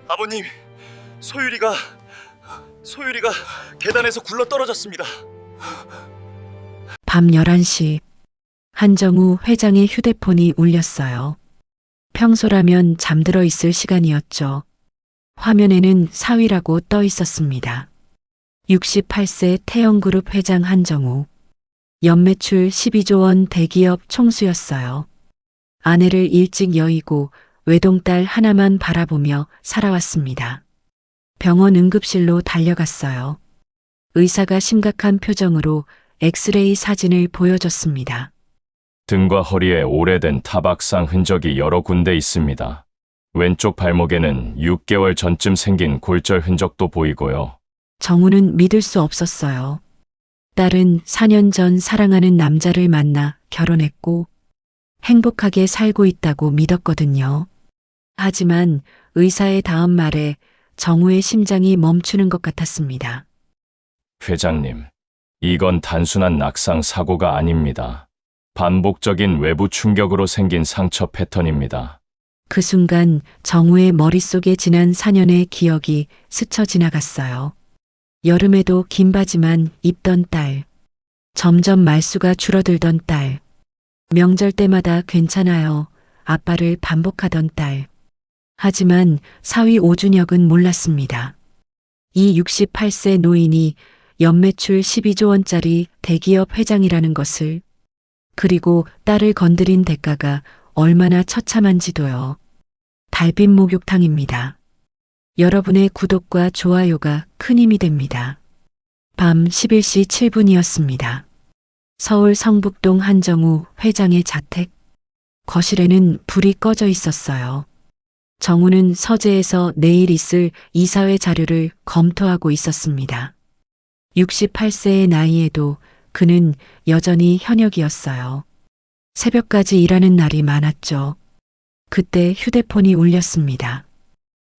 아버님, 소율이가 계단에서 굴러 떨어졌습니다. 밤 11시 한정우 회장의 휴대폰이 울렸어요. 평소라면 잠들어 있을 시간이었죠. 화면에는 사위라고 떠 있었습니다. 68세 태영그룹 회장 한정우. 연매출 12조 원 대기업 총수였어요. 아내를 일찍 여의고 외동딸 하나만 바라보며 살아왔습니다. 병원 응급실로 달려갔어요. 의사가 심각한 표정으로 엑스레이 사진을 보여줬습니다. 등과 허리에 오래된 타박상 흔적이 여러 군데 있습니다. 왼쪽 발목에는 6개월 전쯤 생긴 골절 흔적도 보이고요. 정우는 믿을 수 없었어요. 딸은 4년 전 사랑하는 남자를 만나 결혼했고 행복하게 살고 있다고 믿었거든요. 하지만 의사의 다음 말에 정우의 심장이 멈추는 것 같았습니다. 회장님, 이건 단순한 낙상 사고가 아닙니다. 반복적인 외부 충격으로 생긴 상처 패턴입니다. 그 순간 정우의 머릿속에 지난 4년의 기억이 스쳐 지나갔어요. 여름에도 긴 바지만 입던 딸. 점점 말수가 줄어들던 딸. 명절 때마다 괜찮아요. 아빠를 반복하던 딸. 하지만 사위 오준혁은 몰랐습니다. 이 68세 노인이 연매출 12조 원짜리 대기업 회장이라는 것을, 그리고 딸을 건드린 대가가 얼마나 처참한지도요. 달빛 목욕탕입니다. 여러분의 구독과 좋아요가 큰 힘이 됩니다. 밤 11시 7분이었습니다. 서울 성북동 한정우 회장의 자택. 거실에는 불이 꺼져 있었어요. 정우는 서재에서 내일 있을 이사회 자료를 검토하고 있었습니다. 68세의 나이에도 그는 여전히 현역이었어요. 새벽까지 일하는 날이 많았죠. 그때 휴대폰이 울렸습니다.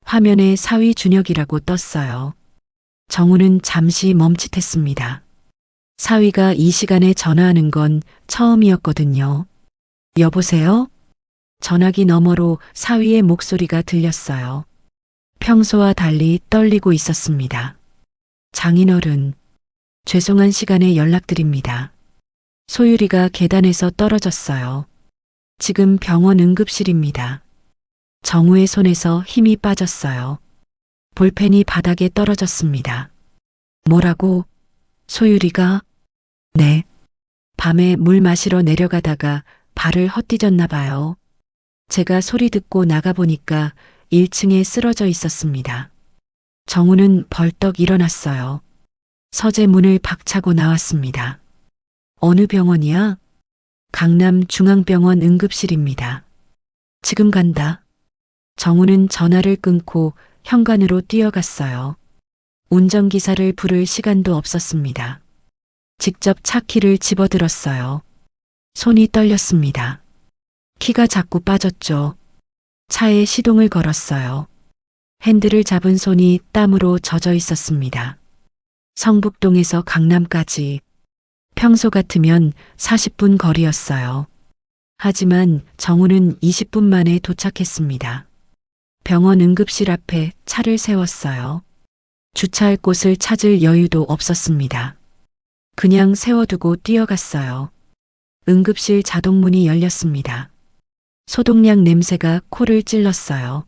화면에 사위 준혁이라고 떴어요. 정우는 잠시 멈칫했습니다. 사위가 이 시간에 전화하는 건 처음이었거든요. 여보세요? 전화기 너머로 사위의 목소리가 들렸어요. 평소와 달리 떨리고 있었습니다. 장인어른, 죄송한 시간에 연락드립니다. 소율이가 계단에서 떨어졌어요. 지금 병원 응급실입니다. 정우의 손에서 힘이 빠졌어요. 볼펜이 바닥에 떨어졌습니다. 뭐라고? 소율이가? 네. 밤에 물 마시러 내려가다가 발을 헛디뎠나 봐요. 제가 소리 듣고 나가보니까 1층에 쓰러져 있었습니다. 정우는 벌떡 일어났어요. 서재 문을 박차고 나왔습니다. 어느 병원이야? 강남중앙병원 응급실입니다. 지금 간다. 정우는 전화를 끊고 현관으로 뛰어갔어요. 운전기사를 부를 시간도 없었습니다. 직접 차 키를 집어들었어요. 손이 떨렸습니다. 키가 자꾸 빠졌죠. 차에 시동을 걸었어요. 핸들을 잡은 손이 땀으로 젖어 있었습니다. 성북동에서 강남까지 평소 같으면 40분 거리였어요. 하지만 정우는 20분 만에 도착했습니다. 병원 응급실 앞에 차를 세웠어요. 주차할 곳을 찾을 여유도 없었습니다. 그냥 세워두고 뛰어갔어요. 응급실 자동문이 열렸습니다. 소독약 냄새가 코를 찔렀어요.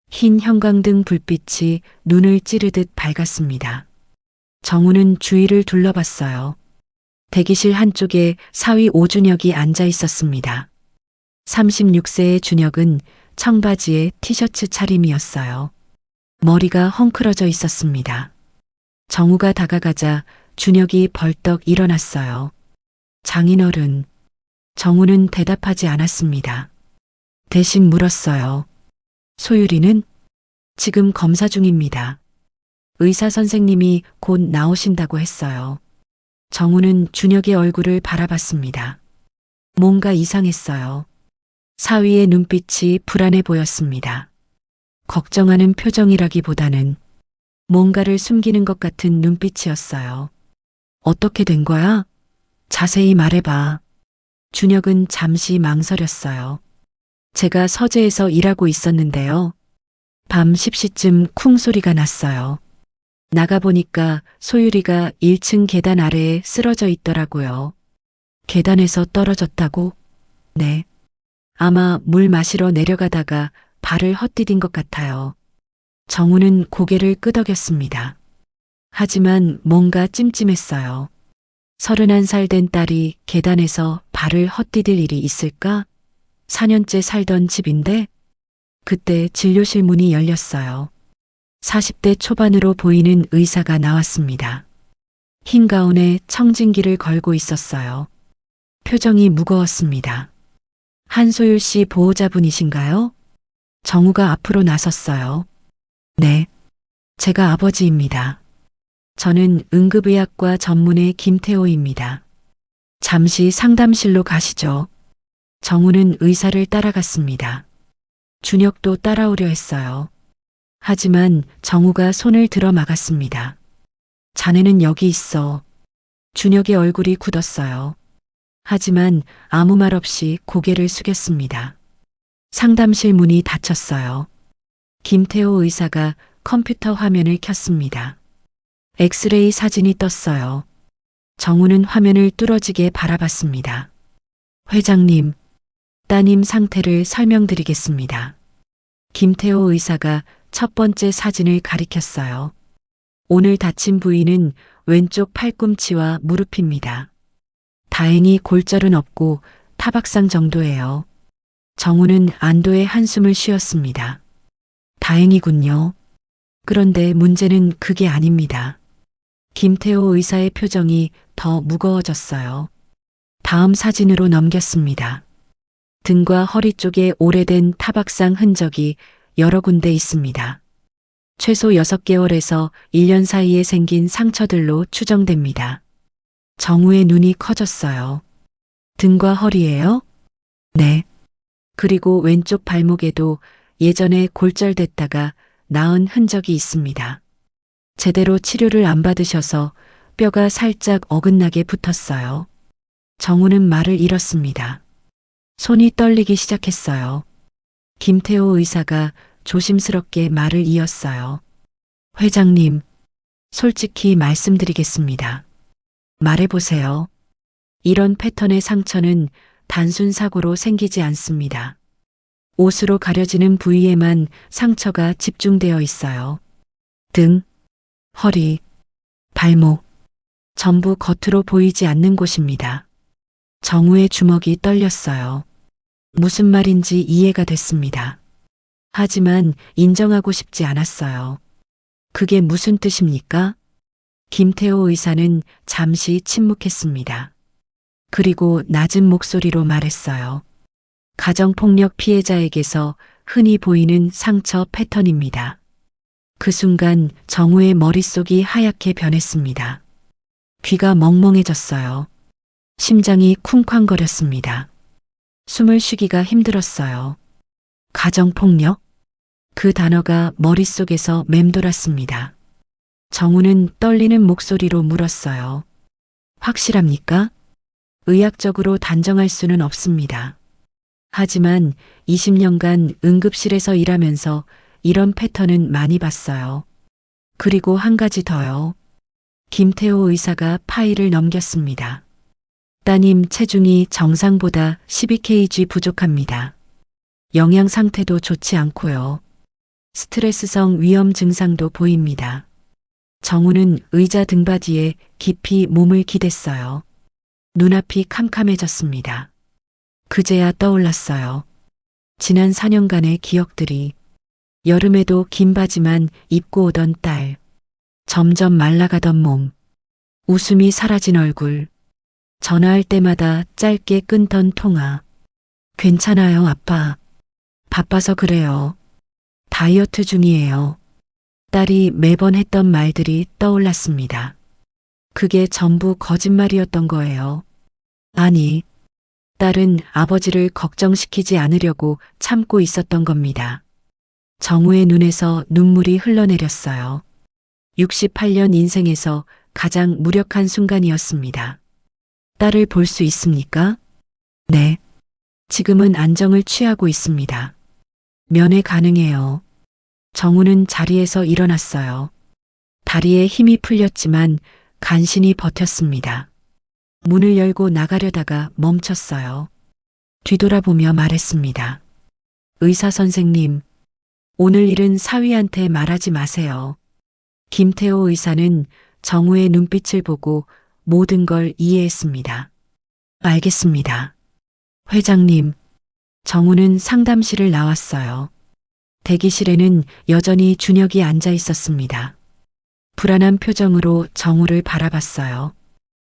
흰 형광등 불빛이 눈을 찌르듯 밝았습니다. 정우는 주위를 둘러봤어요. 대기실 한쪽에 사위 오준혁이 앉아 있었습니다. 36세의 준혁은 청바지에 티셔츠 차림이었어요. 머리가 헝클어져 있었습니다. 정우가 다가가자 준혁이 벌떡 일어났어요. 장인어른. 정우는 대답하지 않았습니다. 대신 물었어요. 소율이는? 지금 검사 중입니다. 의사 선생님이 곧 나오신다고 했어요. 정우는 준혁의 얼굴을 바라봤습니다. 뭔가 이상했어요. 사위의 눈빛이 불안해 보였습니다. 걱정하는 표정이라기보다는 뭔가를 숨기는 것 같은 눈빛이었어요. 어떻게 된 거야? 자세히 말해봐. 준혁은 잠시 망설였어요. 제가 서재에서 일하고 있었는데요. 밤 10시쯤 쿵 소리가 났어요. 나가보니까 소율이가 1층 계단 아래에 쓰러져 있더라고요. 계단에서 떨어졌다고? 네. 아마 물 마시러 내려가다가 발을 헛디딘 것 같아요. 정우는 고개를 끄덕였습니다. 하지만 뭔가 찜찜했어요. 31살 된 딸이 계단에서 발을 헛디딜 일이 있을까? 4년째 살던 집인데? 그때 진료실 문이 열렸어요. 40대 초반으로 보이는 의사가 나왔습니다. 흰 가운에 청진기를 걸고 있었어요. 표정이 무거웠습니다. 한소율 씨 보호자분이신가요? 정우가 앞으로 나섰어요. 네. 제가 아버지입니다. 저는 응급의학과 전문의 김태호입니다. 잠시 상담실로 가시죠. 정우는 의사를 따라갔습니다. 준혁도 따라오려 했어요. 하지만 정우가 손을 들어 막았습니다. 자네는 여기 있어. 준혁의 얼굴이 굳었어요. 하지만 아무 말 없이 고개를 숙였습니다. 상담실 문이 닫혔어요. 김태호 의사가 컴퓨터 화면을 켰습니다. 엑스레이 사진이 떴어요. 정우는 화면을 뚫어지게 바라봤습니다. 회장님, 따님 상태를 설명드리겠습니다. 김태호 의사가 첫 번째 사진을 가리켰어요. 오늘 다친 부위는 왼쪽 팔꿈치와 무릎입니다. 다행히 골절은 없고 타박상 정도예요. 정우는 안도의 한숨을 쉬었습니다. 다행이군요. 그런데 문제는 그게 아닙니다. 김태호 의사의 표정이 더 무거워졌어요. 다음 사진으로 넘겼습니다. 등과 허리 쪽에 오래된 타박상 흔적이 여러 군데 있습니다. 최소 6개월에서 1년 사이에 생긴 상처들로 추정됩니다. 정우의 눈이 커졌어요. 등과 허리예요? 네. 그리고 왼쪽 발목에도 예전에 골절됐다가 나은 흔적이 있습니다. 제대로 치료를 안 받으셔서 뼈가 살짝 어긋나게 붙었어요. 정우는 말을 잃었습니다. 손이 떨리기 시작했어요. 김태호 의사가 조심스럽게 말을 이었어요. 회장님, 솔직히 말씀드리겠습니다. 말해보세요. 이런 패턴의 상처는 단순 사고로 생기지 않습니다. 옷으로 가려지는 부위에만 상처가 집중되어 있어요. 등, 허리, 발목, 전부 겉으로 보이지 않는 곳입니다. 정우의 주먹이 떨렸어요. 무슨 말인지 이해가 됐습니다. 하지만 인정하고 싶지 않았어요. 그게 무슨 뜻입니까? 김태호 의사는 잠시 침묵했습니다. 그리고 낮은 목소리로 말했어요. 가정폭력 피해자에게서 흔히 보이는 상처 패턴입니다. 그 순간 정우의 머릿속이 하얗게 변했습니다. 귀가 멍멍해졌어요. 심장이 쿵쾅거렸습니다. 숨을 쉬기가 힘들었어요. 가정폭력? 그 단어가 머릿속에서 맴돌았습니다. 정우는 떨리는 목소리로 물었어요. 확실합니까? 의학적으로 단정할 수는 없습니다. 하지만 20년간 응급실에서 일하면서 이런 패턴은 많이 봤어요. 그리고 한 가지 더요. 김태호 의사가 파일을 넘겼습니다. 따님 체중이 정상보다 12kg 부족합니다. 영양 상태도 좋지 않고요. 스트레스성 위험 증상도 보입니다. 정우는 의자 등받이에 깊이 몸을 기댔어요. 눈앞이 캄캄해졌습니다. 그제야 떠올랐어요. 지난 4년간의 기억들이. 여름에도 긴 바지만 입고 오던 딸. 점점 말라가던 몸. 웃음이 사라진 얼굴. 전화할 때마다 짧게 끊던 통화. 괜찮아요, 아빠. 바빠서 그래요. 다이어트 중이에요. 딸이 매번 했던 말들이 떠올랐습니다. 그게 전부 거짓말이었던 거예요. 아니, 딸은 아버지를 걱정시키지 않으려고 참고 있었던 겁니다. 정우의 눈에서 눈물이 흘러내렸어요. 68년 인생에서 가장 무력한 순간이었습니다. 딸을 볼 수 있습니까? 네. 지금은 안정을 취하고 있습니다. 면회 가능해요. 정우는 자리에서 일어났어요. 다리에 힘이 풀렸지만 간신히 버텼습니다. 문을 열고 나가려다가 멈췄어요. 뒤돌아보며 말했습니다. 의사 선생님, 오늘 일은 사위한테 말하지 마세요. 김태호 의사는 정우의 눈빛을 보고 모든 걸 이해했습니다. 알겠습니다. 회장님, 정우는 상담실을 나왔어요. 대기실에는 여전히 준혁이 앉아 있었습니다. 불안한 표정으로 정우를 바라봤어요.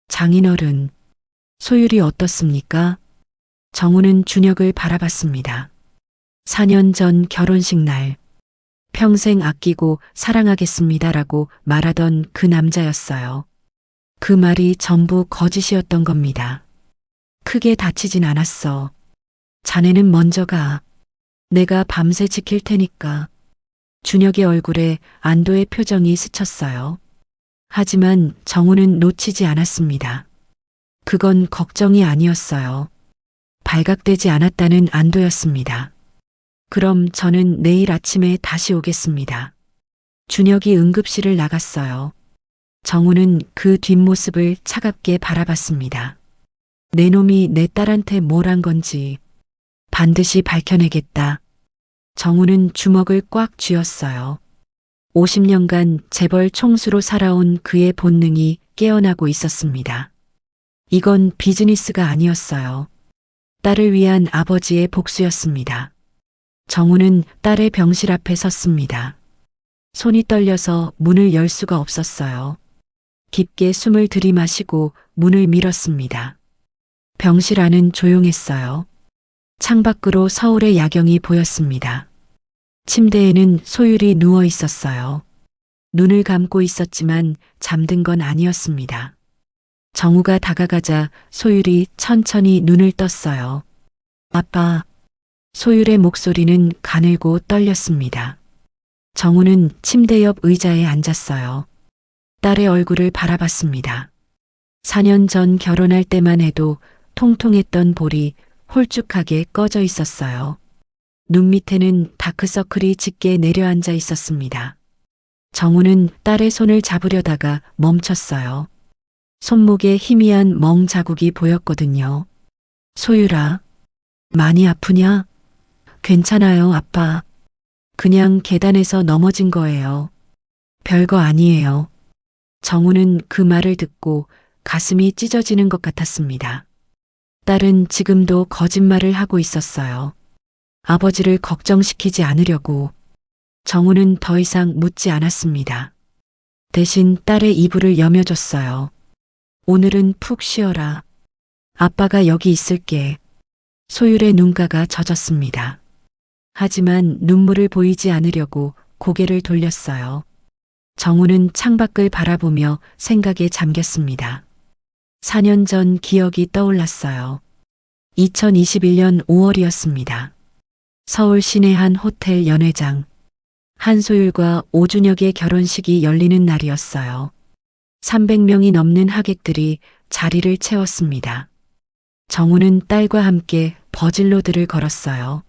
장인어른, 소율이 어떻습니까? 정우는 준혁을 바라봤습니다. 4년 전 결혼식 날, 평생 아끼고 사랑하겠습니다라고 말하던 그 남자였어요. 그 말이 전부 거짓이었던 겁니다. 크게 다치진 않았어. 자네는 먼저 가. 내가 밤새 지킬 테니까. 준혁의 얼굴에 안도의 표정이 스쳤어요. 하지만 정우는 놓치지 않았습니다. 그건 걱정이 아니었어요. 발각되지 않았다는 안도였습니다. 그럼 저는 내일 아침에 다시 오겠습니다. 준혁이 응급실을 나갔어요. 정우는 그 뒷모습을 차갑게 바라봤습니다. 내 놈이 내 딸한테 뭘 한 건지 반드시 밝혀내겠다. 정우는 주먹을 꽉 쥐었어요. 50년간 재벌 총수로 살아온 그의 본능이 깨어나고 있었습니다. 이건 비즈니스가 아니었어요. 딸을 위한 아버지의 복수였습니다. 정우는 딸의 병실 앞에 섰습니다. 손이 떨려서 문을 열 수가 없었어요. 깊게 숨을 들이마시고 문을 밀었습니다. 병실 안은 조용했어요. 창밖으로 서울의 야경이 보였습니다. 침대에는 소율이 누워 있었어요. 눈을 감고 있었지만 잠든 건 아니었습니다. 정우가 다가가자 소율이 천천히 눈을 떴어요. 아빠. 소율의 목소리는 가늘고 떨렸습니다. 정우는 침대 옆 의자에 앉았어요. 딸의 얼굴을 바라봤습니다. 4년 전 결혼할 때만 해도 통통했던 볼이 홀쭉하게 꺼져 있었어요. 눈 밑에는 다크서클이 짙게 내려앉아 있었습니다. 정우는 딸의 손을 잡으려다가 멈췄어요. 손목에 희미한 멍 자국이 보였거든요. 소율아, 많이 아프냐? 괜찮아요, 아빠. 그냥 계단에서 넘어진 거예요. 별거 아니에요. 정우는 그 말을 듣고 가슴이 찢어지는 것 같았습니다. 딸은 지금도 거짓말을 하고 있었어요. 아버지를 걱정시키지 않으려고. 정우는 더 이상 묻지 않았습니다. 대신 딸의 이불을 여며줬어요. 오늘은 푹 쉬어라. 아빠가 여기 있을게. 소율의 눈가가 젖었습니다. 하지만 눈물을 보이지 않으려고 고개를 돌렸어요. 정우는 창밖을 바라보며 생각에 잠겼습니다. 4년 전 기억이 떠올랐어요. 2021년 5월이었습니다. 서울 시내 한 호텔 연회장. 한소율과 오준혁의 결혼식이 열리는 날이었어요. 300명이 넘는 하객들이 자리를 채웠습니다. 정우는 딸과 함께 버질로드를 걸었어요.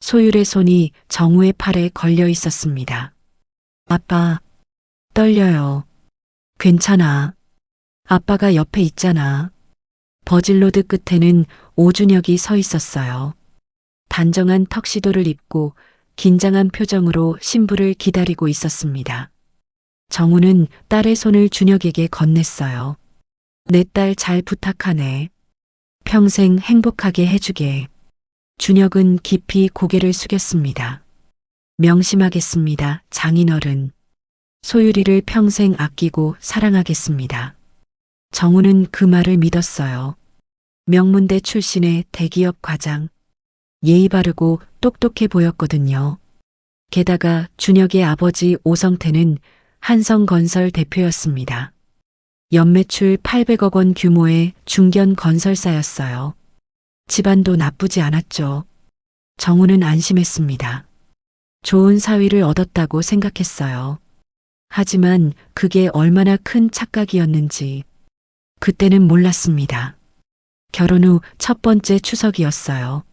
소율의 손이 정우의 팔에 걸려 있었습니다. 아빠, 떨려요. 괜찮아. 아빠가 옆에 있잖아. 버질로드 끝에는 오준혁이 서 있었어요. 단정한 턱시도를 입고 긴장한 표정으로 신부를 기다리고 있었습니다. 정우는 딸의 손을 준혁에게 건넸어요. 내 딸 잘 부탁하네. 평생 행복하게 해주게. 준혁은 깊이 고개를 숙였습니다. 명심하겠습니다, 장인어른. 소율이를 평생 아끼고 사랑하겠습니다. 정우는 그 말을 믿었어요. 명문대 출신의 대기업 과장. 예의 바르고 똑똑해 보였거든요. 게다가 준혁의 아버지 오성태는 한성건설 대표였습니다. 연매출 800억 원 규모의 중견 건설사였어요. 집안도 나쁘지 않았죠. 정우는 안심했습니다. 좋은 사위를 얻었다고 생각했어요. 하지만 그게 얼마나 큰 착각이었는지 그때는 몰랐습니다. 결혼 후 첫 번째 추석이었어요.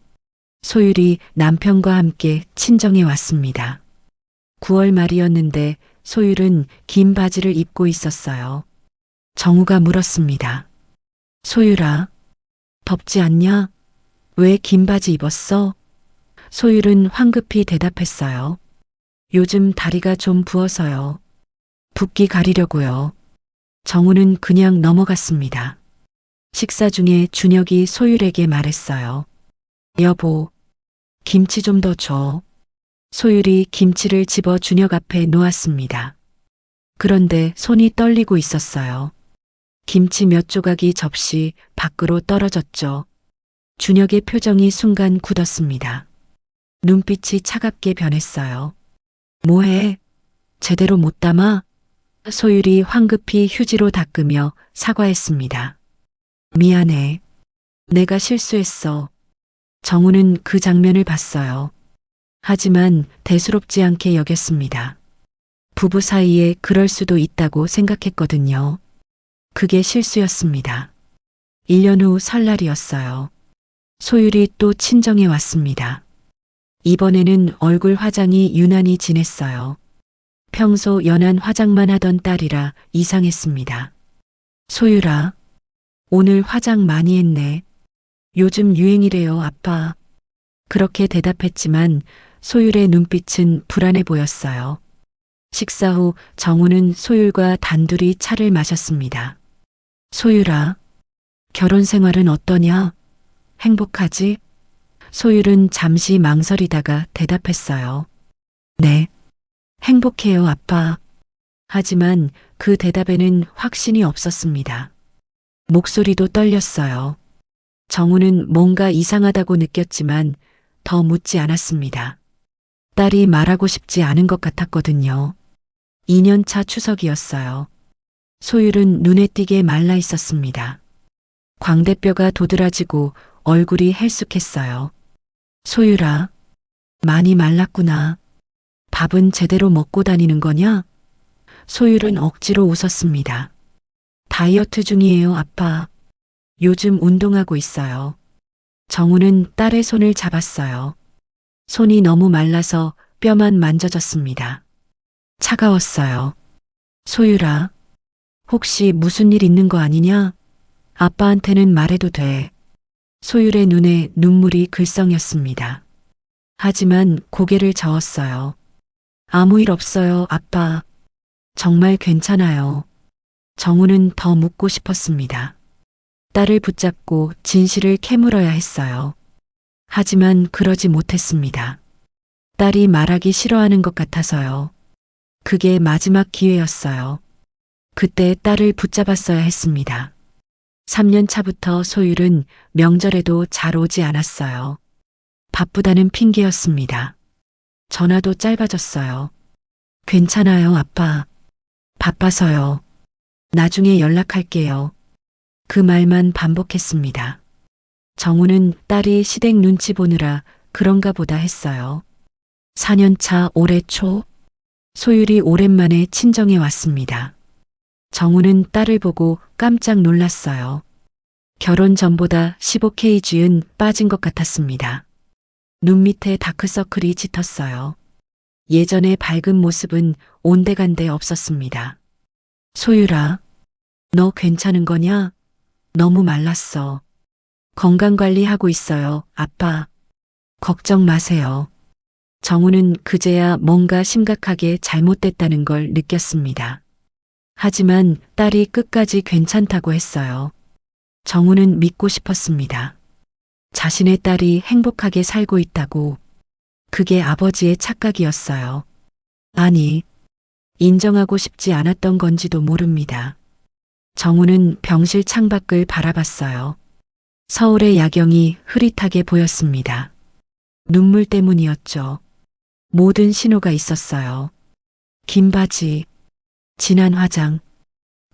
소율이 남편과 함께 친정에 왔습니다. 9월 말이었는데 소율은 긴 바지를 입고 있었어요. 정우가 물었습니다. 소율아, 덥지 않냐? 왜 긴 바지 입었어? 소율은 황급히 대답했어요. 요즘 다리가 좀 부어서요. 붓기 가리려고요. 정우는 그냥 넘어갔습니다. 식사 중에 준혁이 소율에게 말했어요. 여보, 김치 좀 더 줘. 소율이 김치를 집어 준혁 앞에 놓았습니다. 그런데 손이 떨리고 있었어요. 김치 몇 조각이 접시 밖으로 떨어졌죠. 준혁의 표정이 순간 굳었습니다. 눈빛이 차갑게 변했어요. 뭐해? 제대로 못 담아? 소율이 황급히 휴지로 닦으며 사과했습니다. 미안해. 내가 실수했어. 정우는 그 장면을 봤어요. 하지만 대수롭지 않게 여겼습니다. 부부 사이에 그럴 수도 있다고 생각했거든요. 그게 실수였습니다. 1년 후 설날이었어요. 소율이 또 친정에 왔습니다. 이번에는 얼굴 화장이 유난히 진했어요. 평소 연한 화장만 하던 딸이라 이상했습니다. 소율아, 오늘 화장 많이 했네. 요즘 유행이래요, 아빠. 그렇게 대답했지만 소율의 눈빛은 불안해 보였어요. 식사 후 정우는 소율과 단둘이 차를 마셨습니다. 소율아, 결혼 생활은 어떠냐? 행복하지? 소율은 잠시 망설이다가 대답했어요. 네, 행복해요, 아빠. 하지만 그 대답에는 확신이 없었습니다. 목소리도 떨렸어요. 정우는 뭔가 이상하다고 느꼈지만 더 묻지 않았습니다. 딸이 말하고 싶지 않은 것 같았거든요. 2년차 추석이었어요. 소율은 눈에 띄게 말라 있었습니다. 광대뼈가 도드라지고 얼굴이 헬쑥했어요. 소율아, 많이 말랐구나. 밥은 제대로 먹고 다니는 거냐? 소율은 억지로 웃었습니다. 다이어트 중이에요, 아빠. 요즘 운동하고 있어요. 정우는 딸의 손을 잡았어요. 손이 너무 말라서 뼈만 만져졌습니다. 차가웠어요. 소율아, 혹시 무슨 일 있는 거 아니냐? 아빠한테는 말해도 돼. 소율의 눈에 눈물이 글썽였습니다. 하지만 고개를 저었어요. 아무 일 없어요, 아빠. 정말 괜찮아요. 정우는 더 묻고 싶었습니다. 딸을 붙잡고 진실을 캐물어야 했어요. 하지만 그러지 못했습니다. 딸이 말하기 싫어하는 것 같아서요. 그게 마지막 기회였어요. 그때 딸을 붙잡았어야 했습니다. 3년 차부터 소율은 명절에도 잘 오지 않았어요. 바쁘다는 핑계였습니다. 전화도 짧아졌어요. 괜찮아요, 아빠. 바빠서요. 나중에 연락할게요. 그 말만 반복했습니다. 정우는 딸이 시댁 눈치 보느라 그런가 보다 했어요. 4년차 올해 초, 소율이 오랜만에 친정에 왔습니다. 정우는 딸을 보고 깜짝 놀랐어요. 결혼 전보다 15kg은 빠진 것 같았습니다. 눈 밑에 다크서클이 짙었어요. 예전의 밝은 모습은 온데간데 없었습니다. 소율아, 너 괜찮은 거냐? 너무 말랐어. 건강관리하고 있어요, 아빠. 걱정 마세요. 정우는 그제야 뭔가 심각하게 잘못됐다는 걸 느꼈습니다. 하지만 딸이 끝까지 괜찮다고 했어요. 정우는 믿고 싶었습니다. 자신의 딸이 행복하게 살고 있다고. 그게 아버지의 착각이었어요. 아니, 인정하고 싶지 않았던 건지도 모릅니다. 정우는 병실 창밖을 바라봤어요. 서울의 야경이 흐릿하게 보였습니다. 눈물 때문이었죠. 모든 신호가 있었어요. 긴 바지, 진한 화장,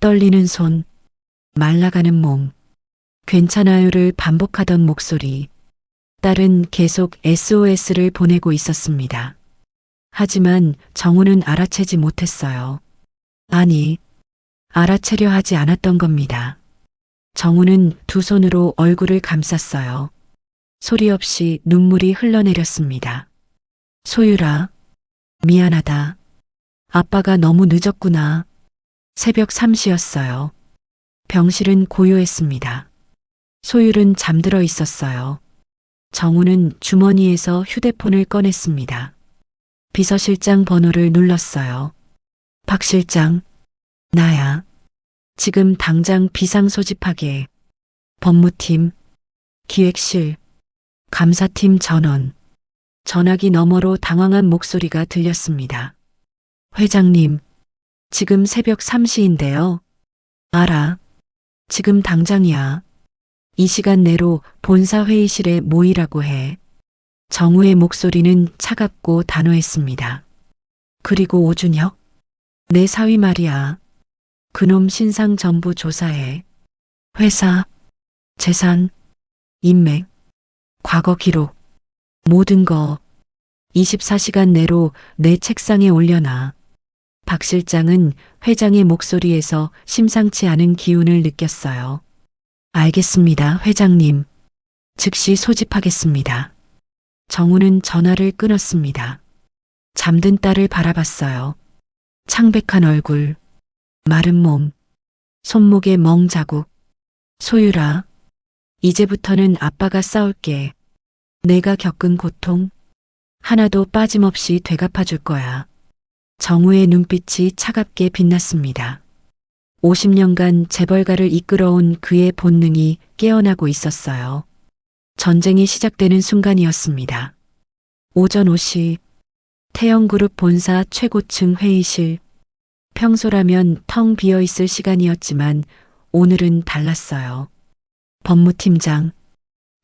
떨리는 손, 말라가는 몸, 괜찮아요를 반복하던 목소리. 딸은 계속 SOS를 보내고 있었습니다. 하지만 정우는 알아채지 못했어요. 아니, 알아채려 하지 않았던 겁니다. 정우는 두 손으로 얼굴을 감쌌어요. 소리 없이 눈물이 흘러내렸습니다. 소율아, 미안하다. 아빠가 너무 늦었구나. 새벽 3시였어요. 병실은 고요했습니다. 소율은 잠들어 있었어요. 정우는 주머니에서 휴대폰을 꺼냈습니다. 비서실장 번호를 눌렀어요. 박 실장, 나야. 지금 당장 비상 소집하게. 법무팀, 기획실, 감사팀 전원. 전화기 너머로 당황한 목소리가 들렸습니다. 회장님, 지금 새벽 3시인데요. 알아. 지금 당장이야. 이 시간 내로 본사 회의실에 모이라고 해. 정우의 목소리는 차갑고 단호했습니다. 그리고 오준혁? 내 사위 말이야. 그놈 신상 전부 조사해. 회사, 재산, 인맥, 과거 기록, 모든 거 24시간 내로 내 책상에 올려놔. 박 실장은 회장의 목소리에서 심상치 않은 기운을 느꼈어요. 알겠습니다, 회장님. 즉시 소집하겠습니다. 정우는 전화를 끊었습니다. 잠든 딸을 바라봤어요. 창백한 얼굴, 마른 몸, 손목에 멍 자국. 소율아, 이제부터는 아빠가 싸울게. 내가 겪은 고통 하나도 빠짐없이 되갚아줄 거야. 정우의 눈빛이 차갑게 빛났습니다. 50년간 재벌가를 이끌어온 그의 본능이 깨어나고 있었어요. 전쟁이 시작되는 순간이었습니다. 오전 5시 태영그룹 본사 최고층 회의실. 평소라면 텅 비어 있을 시간이었지만 오늘은 달랐어요. 법무팀장,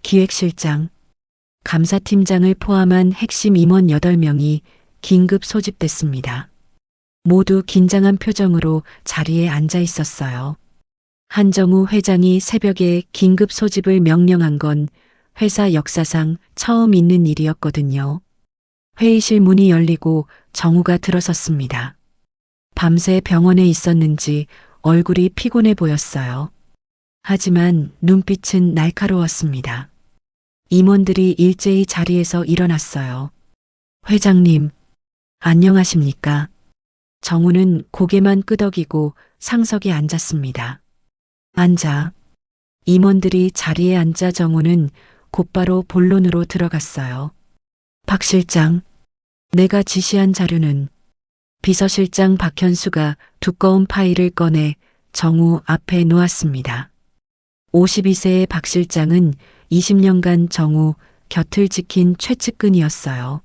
기획실장, 감사팀장을 포함한 핵심 임원 8명이 긴급 소집됐습니다. 모두 긴장한 표정으로 자리에 앉아 있었어요. 한정우 회장이 새벽에 긴급 소집을 명령한 건 회사 역사상 처음 있는 일이었거든요. 회의실 문이 열리고 정우가 들어섰습니다. 밤새 병원에 있었는지 얼굴이 피곤해 보였어요. 하지만 눈빛은 날카로웠습니다. 임원들이 일제히 자리에서 일어났어요. 회장님, 안녕하십니까? 정우는 고개만 끄덕이고 상석에 앉았습니다. 앉아. 임원들이 자리에 앉자 정우는 곧바로 본론으로 들어갔어요. 박 실장, 내가 지시한 자료는. 비서실장 박현수가 두꺼운 파일을 꺼내 정우 앞에 놓았습니다. 52세의 박 실장은 20년간 정우 곁을 지킨 최측근이었어요.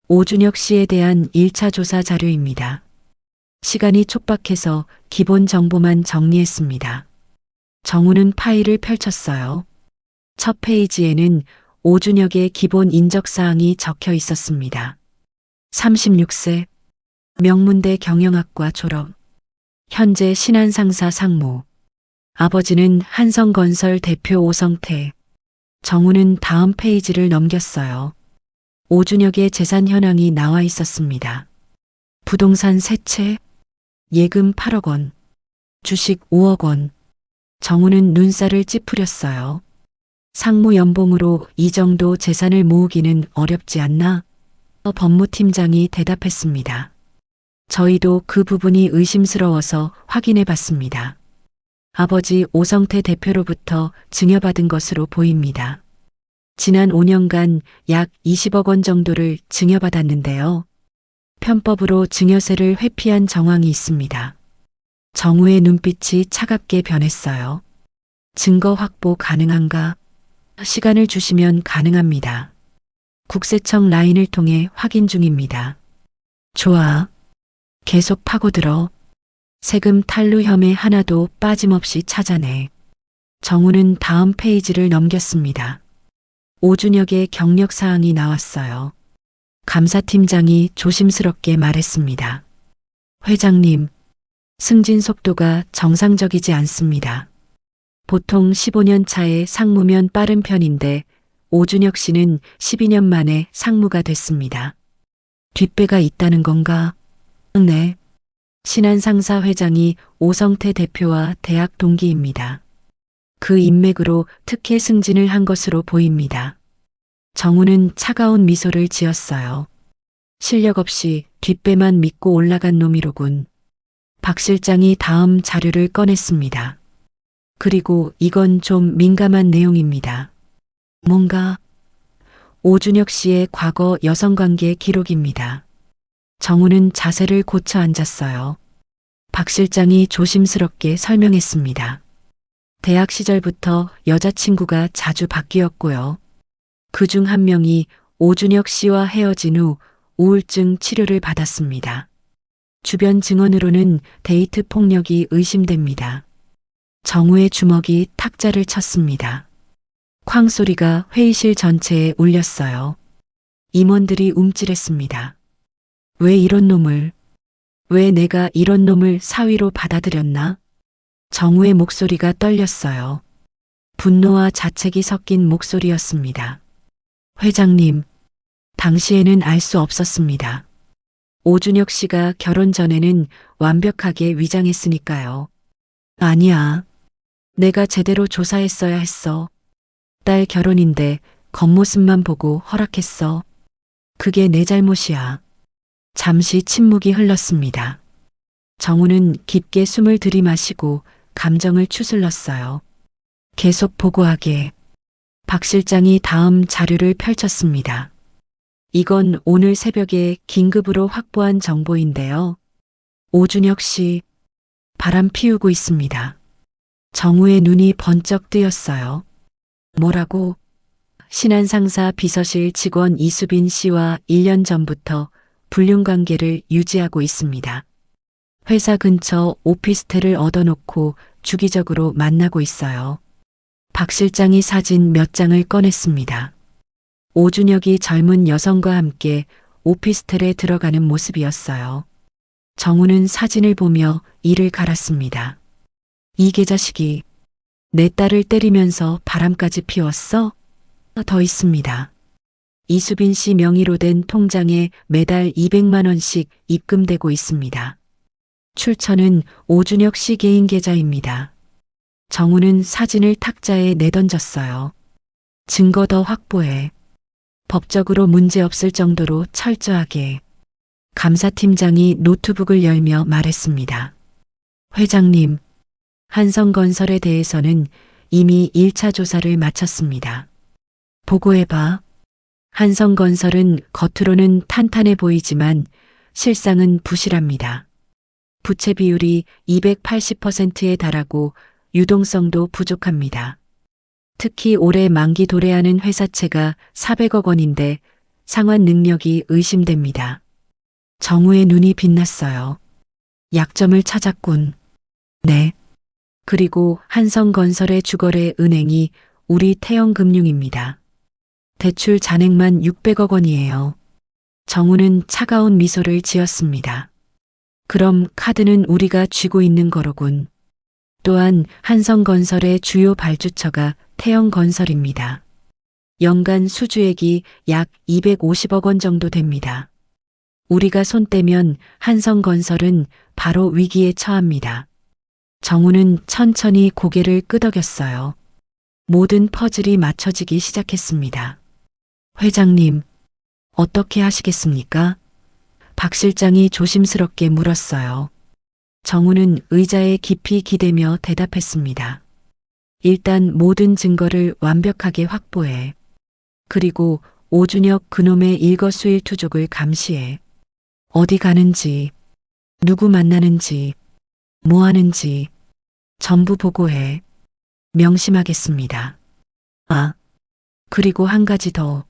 오준혁 씨에 대한 1차 조사 자료입니다. 시간이 촉박해서 기본 정보만 정리했습니다. 정우는 파일을 펼쳤어요. 첫 페이지에는 오준혁의 기본 인적사항이 적혀 있었습니다. 36세, 명문대 경영학과 졸업, 현재 신한상사 상무, 아버지는 한성건설 대표 오성태. 정우는 다음 페이지를 넘겼어요. 오준혁의 재산 현황이 나와 있었습니다. 부동산 3채, 예금 8억 원, 주식 5억 원. 정우는 눈살을 찌푸렸어요. 상무 연봉으로 이 정도 재산을 모으기는 어렵지 않나? 법무팀장이 대답했습니다. 저희도 그 부분이 의심스러워서 확인해 봤습니다. 아버지 오성태 대표로부터 증여받은 것으로 보입니다. 지난 5년간 약 20억 원 정도를 증여받았는데요. 편법으로 증여세를 회피한 정황이 있습니다. 정우의 눈빛이 차갑게 변했어요. 증거 확보 가능한가? 시간을 주시면 가능합니다. 국세청 라인을 통해 확인 중입니다. 좋아. 계속 파고들어. 세금 탈루 혐의 하나도 빠짐없이 찾아내. 정우는 다음 페이지를 넘겼습니다. 오준혁의 경력 사항이 나왔어요. 감사팀장이 조심스럽게 말했습니다. 회장님, 승진 속도가 정상적이지 않습니다. 보통 15년 차에 상무면 빠른 편인데 오준혁 씨는 12년 만에 상무가 됐습니다. 뒷배가 있다는 건가? 네. 신한상사 회장이 오성태 대표와 대학 동기입니다. 그 인맥으로 특혜 승진을 한 것으로 보입니다. 정우는 차가운 미소를 지었어요. 실력 없이 뒷배만 믿고 올라간 놈이로군. 박 실장이 다음 자료를 꺼냈습니다. 그리고 이건 좀 민감한 내용입니다. 뭔가 오준혁 씨의 과거 여성관계 기록입니다. 정우는 자세를 고쳐 앉았어요. 박 실장이 조심스럽게 설명했습니다. 대학 시절부터 여자친구가 자주 바뀌었고요. 그중 한 명이 오준혁 씨와 헤어진 후 우울증 치료를 받았습니다. 주변 증언으로는 데이트 폭력이 의심됩니다. 정우의 주먹이 탁자를 쳤습니다. 쾅 소리가 회의실 전체에 울렸어요. 임원들이 움찔했습니다. 왜 이런 놈을, 왜 내가 이런 놈을 사위로 받아들였나? 정우의 목소리가 떨렸어요. 분노와 자책이 섞인 목소리였습니다. 회장님, 당시에는 알 수 없었습니다. 오준혁 씨가 결혼 전에는 완벽하게 위장했으니까요. 아니야. 내가 제대로 조사했어야 했어. 딸 결혼인데 겉모습만 보고 허락했어. 그게 내 잘못이야. 잠시 침묵이 흘렀습니다. 정우는 깊게 숨을 들이마시고 감정을 추슬렀어요. 계속 보고하게. 박 실장이 다음 자료를 펼쳤습니다. 이건 오늘 새벽에 긴급으로 확보한 정보인데요. 오준혁 씨, 바람 피우고 있습니다. 정우의 눈이 번쩍 뜨였어요. 뭐라고? 신한상사 비서실 직원 이수빈 씨와 1년 전부터 불륜 관계를 유지하고 있습니다. 회사 근처 오피스텔을 얻어놓고 주기적으로 만나고 있어요. 박 실장이 사진 몇 장을 꺼냈습니다. 오준혁이 젊은 여성과 함께 오피스텔에 들어가는 모습이었어요. 정우는 사진을 보며 이를 갈았습니다. 이 개자식이 내 딸을 때리면서 바람까지 피웠어? 더 있습니다. 이수빈 씨 명의로 된 통장에 매달 200만 원씩 입금되고 있습니다. 출처는 오준혁 씨 개인 계좌입니다. 정우는 사진을 탁자에 내던졌어요. 증거 더 확보해. 법적으로 문제없을 정도로 철저하게. 감사팀장이 노트북을 열며 말했습니다. 회장님, 한성건설에 대해서는 이미 1차 조사를 마쳤습니다. 보고해봐. 한성건설은 겉으로는 탄탄해 보이지만 실상은 부실합니다. 부채 비율이 280%에 달하고 유동성도 부족합니다. 특히 올해 만기 도래하는 회사채가 400억 원인데 상환 능력이 의심됩니다. 정우의 눈이 빛났어요. 약점을 찾았군. 네. 그리고 한성건설의 주거래 은행이 우리 태영금융입니다. 대출 잔액만 600억 원이에요. 정우는 차가운 미소를 지었습니다. 그럼 카드는 우리가 쥐고 있는 거로군. 또한 한성건설의 주요 발주처가 태영건설입니다. 연간 수주액이 약 250억 원 정도 됩니다. 우리가 손 떼면 한성건설은 바로 위기에 처합니다. 정우는 천천히 고개를 끄덕였어요. 모든 퍼즐이 맞춰지기 시작했습니다. 회장님, 어떻게 하시겠습니까? 박 실장이 조심스럽게 물었어요. 정우는 의자에 깊이 기대며 대답했습니다. 일단 모든 증거를 완벽하게 확보해. 그리고 오준혁 그놈의 일거수일투족을 감시해. 어디 가는지, 누구 만나는지, 뭐 하는지 전부 보고해. 명심하겠습니다. 아, 그리고 한 가지 더.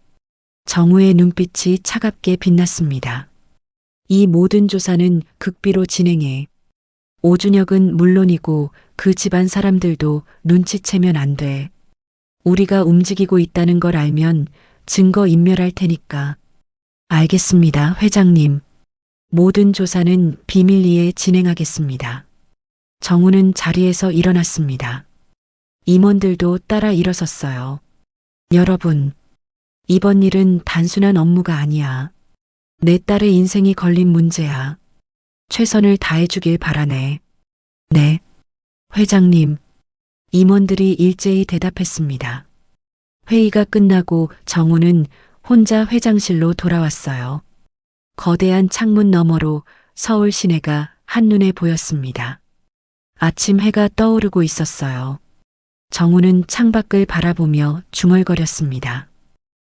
정우의 눈빛이 차갑게 빛났습니다. 이 모든 조사는 극비로 진행해. 오준혁은 물론이고 그 집안 사람들도 눈치채면 안 돼. 우리가 움직이고 있다는 걸 알면 증거 인멸할 테니까. 알겠습니다, 회장님. 모든 조사는 비밀리에 진행하겠습니다. 정우는 자리에서 일어났습니다. 임원들도 따라 일어섰어요. 여러분, 이번 일은 단순한 업무가 아니야. 내 딸의 인생이 걸린 문제야. 최선을 다해주길 바라네. 네, 회장님. 임원들이 일제히 대답했습니다. 회의가 끝나고 정우는 혼자 회장실로 돌아왔어요. 거대한 창문 너머로 서울 시내가 한눈에 보였습니다. 아침 해가 떠오르고 있었어요. 정우는 창밖을 바라보며 중얼거렸습니다.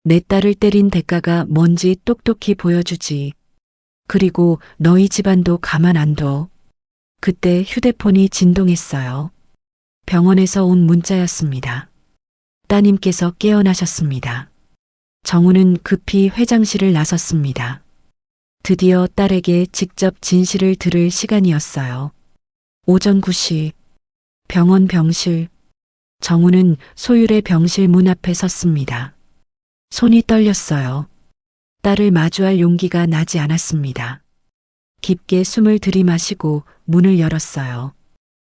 내 딸을 때린 대가가 뭔지 똑똑히 보여주지. 그리고 너희 집안도 가만 안 둬. 그때 휴대폰이 진동했어요. 병원에서 온 문자였습니다. 따님께서 깨어나셨습니다. 정우는 급히 회장실을 나섰습니다. 드디어 딸에게 직접 진실을 들을 시간이었어요. 오전 9시 병원 병실. 정우는 소율의 병실 문 앞에 섰습니다. 손이 떨렸어요. 딸을 마주할 용기가 나지 않았습니다. 깊게 숨을 들이마시고 문을 열었어요.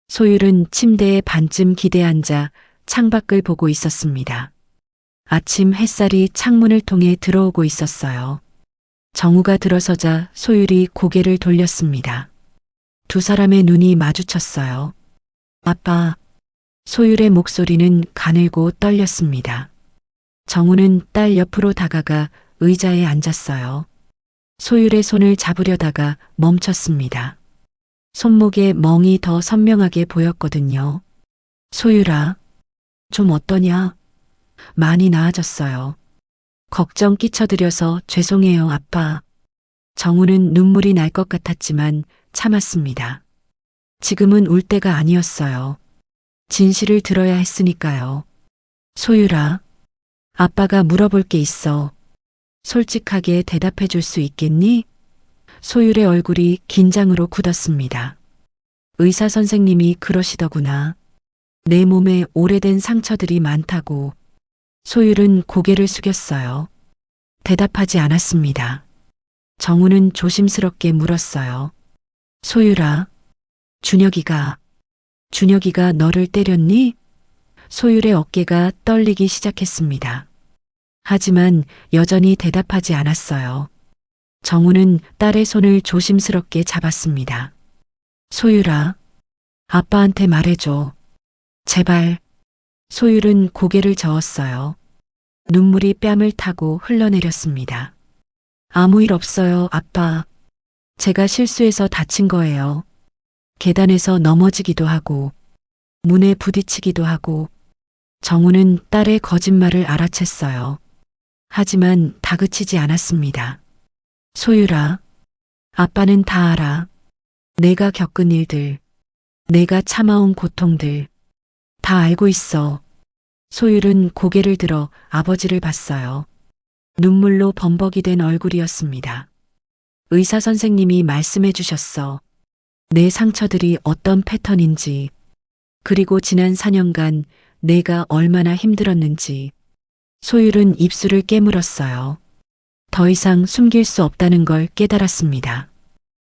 소율은 침대에 반쯤 기대앉아 창밖을 보고 있었습니다. 아침 햇살이 창문을 통해 들어오고 있었어요. 정우가 들어서자 소율이 고개를 돌렸습니다. 두 사람의 눈이 마주쳤어요. 아빠. 소율의 목소리는 가늘고 떨렸습니다. 정우는 딸 옆으로 다가가 의자에 앉았어요. 소율의 손을 잡으려다가 멈췄습니다. 손목에 멍이 더 선명하게 보였거든요. 소율아, 좀 어떠냐? 많이 나아졌어요. 걱정 끼쳐드려서 죄송해요, 아빠. 정우는 눈물이 날 것 같았지만 참았습니다. 지금은 울 때가 아니었어요. 진실을 들어야 했으니까요. 소율아, 아빠가 물어볼 게 있어. 솔직하게 대답해 줄 수 있겠니? 소율의 얼굴이 긴장으로 굳었습니다. 의사 선생님이 그러시더구나. 내 몸에 오래된 상처들이 많다고. 소율은 고개를 숙였어요. 대답하지 않았습니다. 정우는 조심스럽게 물었어요. 소율아, 준혁이가 너를 때렸니? 소율의 어깨가 떨리기 시작했습니다. 하지만 여전히 대답하지 않았어요. 정우는 딸의 손을 조심스럽게 잡았습니다. 소율아, 아빠한테 말해줘. 제발. 소율은 고개를 저었어요. 눈물이 뺨을 타고 흘러내렸습니다. 아무 일 없어요, 아빠. 제가 실수해서 다친 거예요. 계단에서 넘어지기도 하고, 문에 부딪히기도 하고. 정우는 딸의 거짓말을 알아챘어요. 하지만 다그치지 않았습니다. 소율아, 아빠는 다 알아. 내가 겪은 일들, 내가 참아온 고통들, 다 알고 있어. 소율은 고개를 들어 아버지를 봤어요. 눈물로 범벅이 된 얼굴이었습니다. 의사 선생님이 말씀해 주셨어. 내 상처들이 어떤 패턴인지, 그리고 지난 4년간 내가 얼마나 힘들었는지. 소율은 입술을 깨물었어요. 더 이상 숨길 수 없다는 걸 깨달았습니다.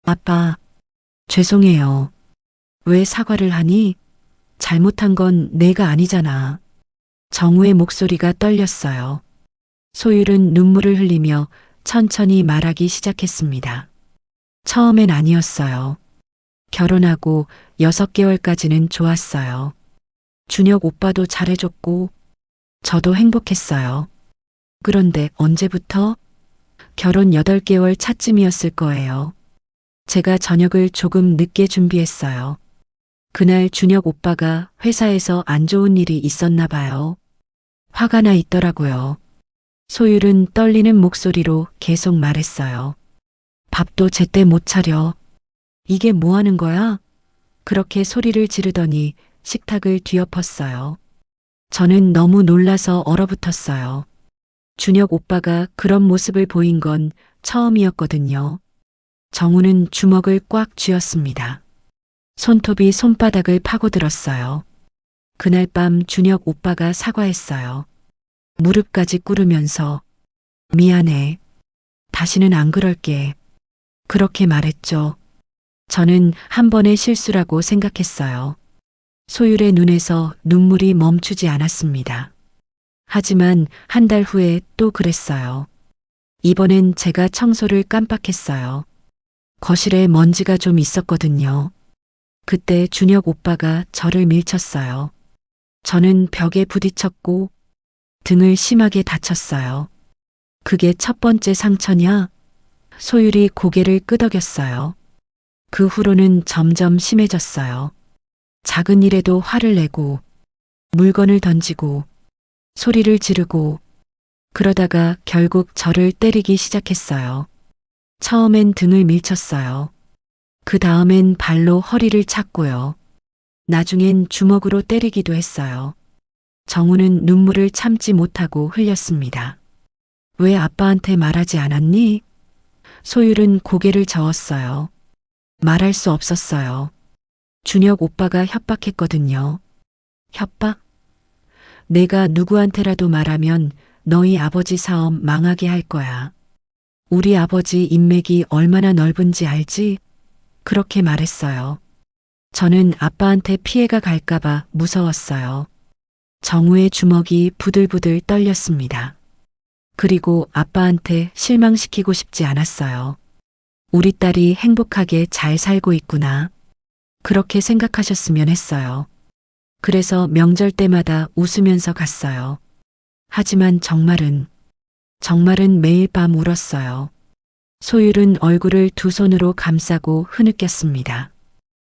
아빠, 죄송해요. 왜 사과를 하니? 잘못한 건 내가 아니잖아. 정우의 목소리가 떨렸어요. 소율은 눈물을 흘리며 천천히 말하기 시작했습니다. 처음엔 아니었어요. 결혼하고 6개월까지는 좋았어요. 준혁 오빠도 잘해줬고, 저도 행복했어요. 그런데 언제부터? 결혼 8개월 차쯤이었을 거예요. 제가 저녁을 조금 늦게 준비했어요. 그날 준혁 오빠가 회사에서 안 좋은 일이 있었나 봐요. 화가 나 있더라고요. 소율은 떨리는 목소리로 계속 말했어요. 밥도 제때 못 차려. 이게 뭐 하는 거야? 그렇게 소리를 지르더니 식탁을 뒤엎었어요. 저는 너무 놀라서 얼어붙었어요. 준혁 오빠가 그런 모습을 보인 건 처음이었거든요. 정우는 주먹을 꽉 쥐었습니다. 손톱이 손바닥을 파고들었어요. 그날 밤 준혁 오빠가 사과했어요. 무릎까지 꿇으면서 미안해. 다시는 안 그럴게. 그렇게 말했죠. 저는 한 번의 실수라고 생각했어요. 소율의 눈에서 눈물이 멈추지 않았습니다. 하지만 한 달 후에 또 그랬어요. 이번엔 제가 청소를 깜빡했어요. 거실에 먼지가 좀 있었거든요. 그때 준혁 오빠가 저를 밀쳤어요. 저는 벽에 부딪혔고 등을 심하게 다쳤어요. 그게 첫 번째 상처냐? 소율이 고개를 끄덕였어요. 그 후로는 점점 심해졌어요. 작은 일에도 화를 내고, 물건을 던지고, 소리를 지르고, 그러다가 결국 저를 때리기 시작했어요. 처음엔 등을 밀쳤어요. 그 다음엔 발로 허리를 찼고요. 나중엔 주먹으로 때리기도 했어요. 정우는 눈물을 참지 못하고 흘렸습니다. 왜 아빠한테 말하지 않았니? 소율은 고개를 저었어요. 말할 수 없었어요. 준혁 오빠가 협박했거든요. 협박? 내가 누구한테라도 말하면 너희 아버지 사업 망하게 할 거야. 우리 아버지 인맥이 얼마나 넓은지 알지? 그렇게 말했어요. 저는 아빠한테 피해가 갈까봐 무서웠어요. 정우의 주먹이 부들부들 떨렸습니다. 그리고 아빠한테 실망시키고 싶지 않았어요. 우리 딸이 행복하게 잘 살고 있구나. 그렇게 생각하셨으면 했어요. 그래서 명절 때마다 웃으면서 갔어요. 하지만 정말은 매일 밤 울었어요. 소율은 얼굴을 두 손으로 감싸고 흐느꼈습니다.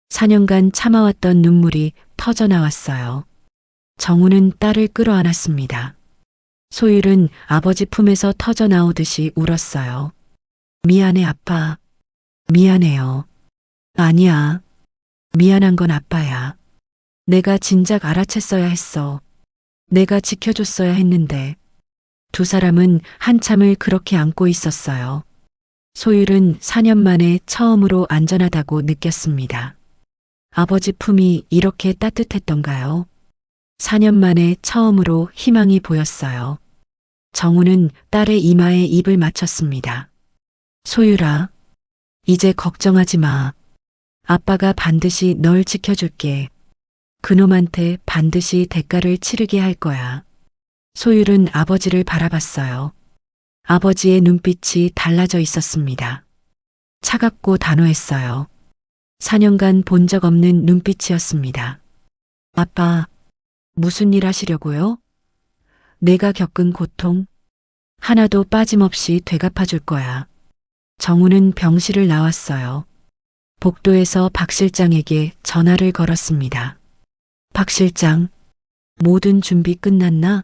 4년간 참아왔던 눈물이 터져 나왔어요. 정우는 딸을 끌어안았습니다. 소율은 아버지 품에서 터져 나오듯이 울었어요. 미안해, 아빠. 미안해요. 아니야. 미안한 건 아빠야. 내가 진작 알아챘어야 했어. 내가 지켜줬어야 했는데. 두 사람은 한참을 그렇게 안고 있었어요. 소율은 4년 만에 처음으로 안전하다고 느꼈습니다. 아버지 품이 이렇게 따뜻했던가요? 4년 만에 처음으로 희망이 보였어요. 정우는 딸의 이마에 입을 맞췄습니다. 소율아, 이제 걱정하지 마. 아빠가 반드시 널 지켜줄게. 그놈한테 반드시 대가를 치르게 할 거야. 소율은 아버지를 바라봤어요. 아버지의 눈빛이 달라져 있었습니다. 차갑고 단호했어요. 4년간 본 적 없는 눈빛이었습니다. 아빠, 무슨 일 하시려고요? 내가 겪은 고통 하나도 빠짐없이 되갚아 줄 거야. 정우는 병실을 나왔어요. 복도에서 박 실장에게 전화를 걸었습니다. 박 실장, 모든 준비 끝났나?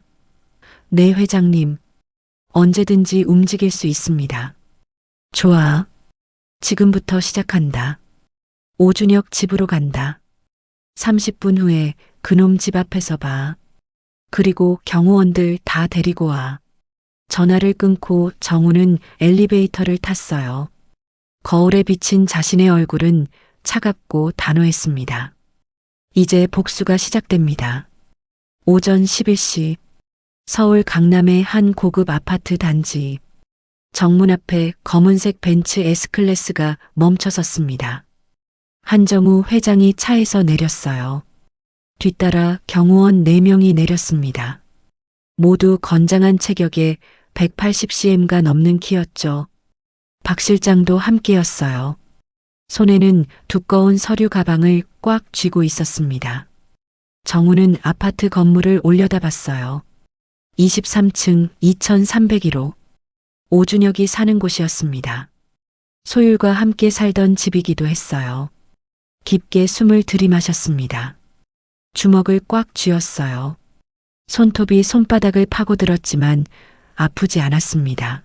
네, 회장님. 언제든지 움직일 수 있습니다. 좋아. 지금부터 시작한다. 오준혁 집으로 간다. 30분 후에 그놈 집 앞에서 봐. 그리고 경호원들 다 데리고 와. 전화를 끊고 정우는 엘리베이터를 탔어요. 거울에 비친 자신의 얼굴은 차갑고 단호했습니다. 이제 복수가 시작됩니다. 오전 11시 서울 강남의 한 고급 아파트 단지. 정문 앞에 검은색 벤츠 S클래스가 멈춰섰습니다. 한정우 회장이 차에서 내렸어요. 뒤따라 경호원 4명이 내렸습니다. 모두 건장한 체격에 180cm가 넘는 키였죠. 박 실장도 함께였어요. 손에는 두꺼운 서류 가방을 꽉 쥐고 있었습니다. 정우는 아파트 건물을 올려다봤어요. 23층 2301호. 오준혁이 사는 곳이었습니다. 소율과 함께 살던 집이기도 했어요. 깊게 숨을 들이마셨습니다. 주먹을 꽉 쥐었어요. 손톱이 손바닥을 파고들었지만 아프지 않았습니다.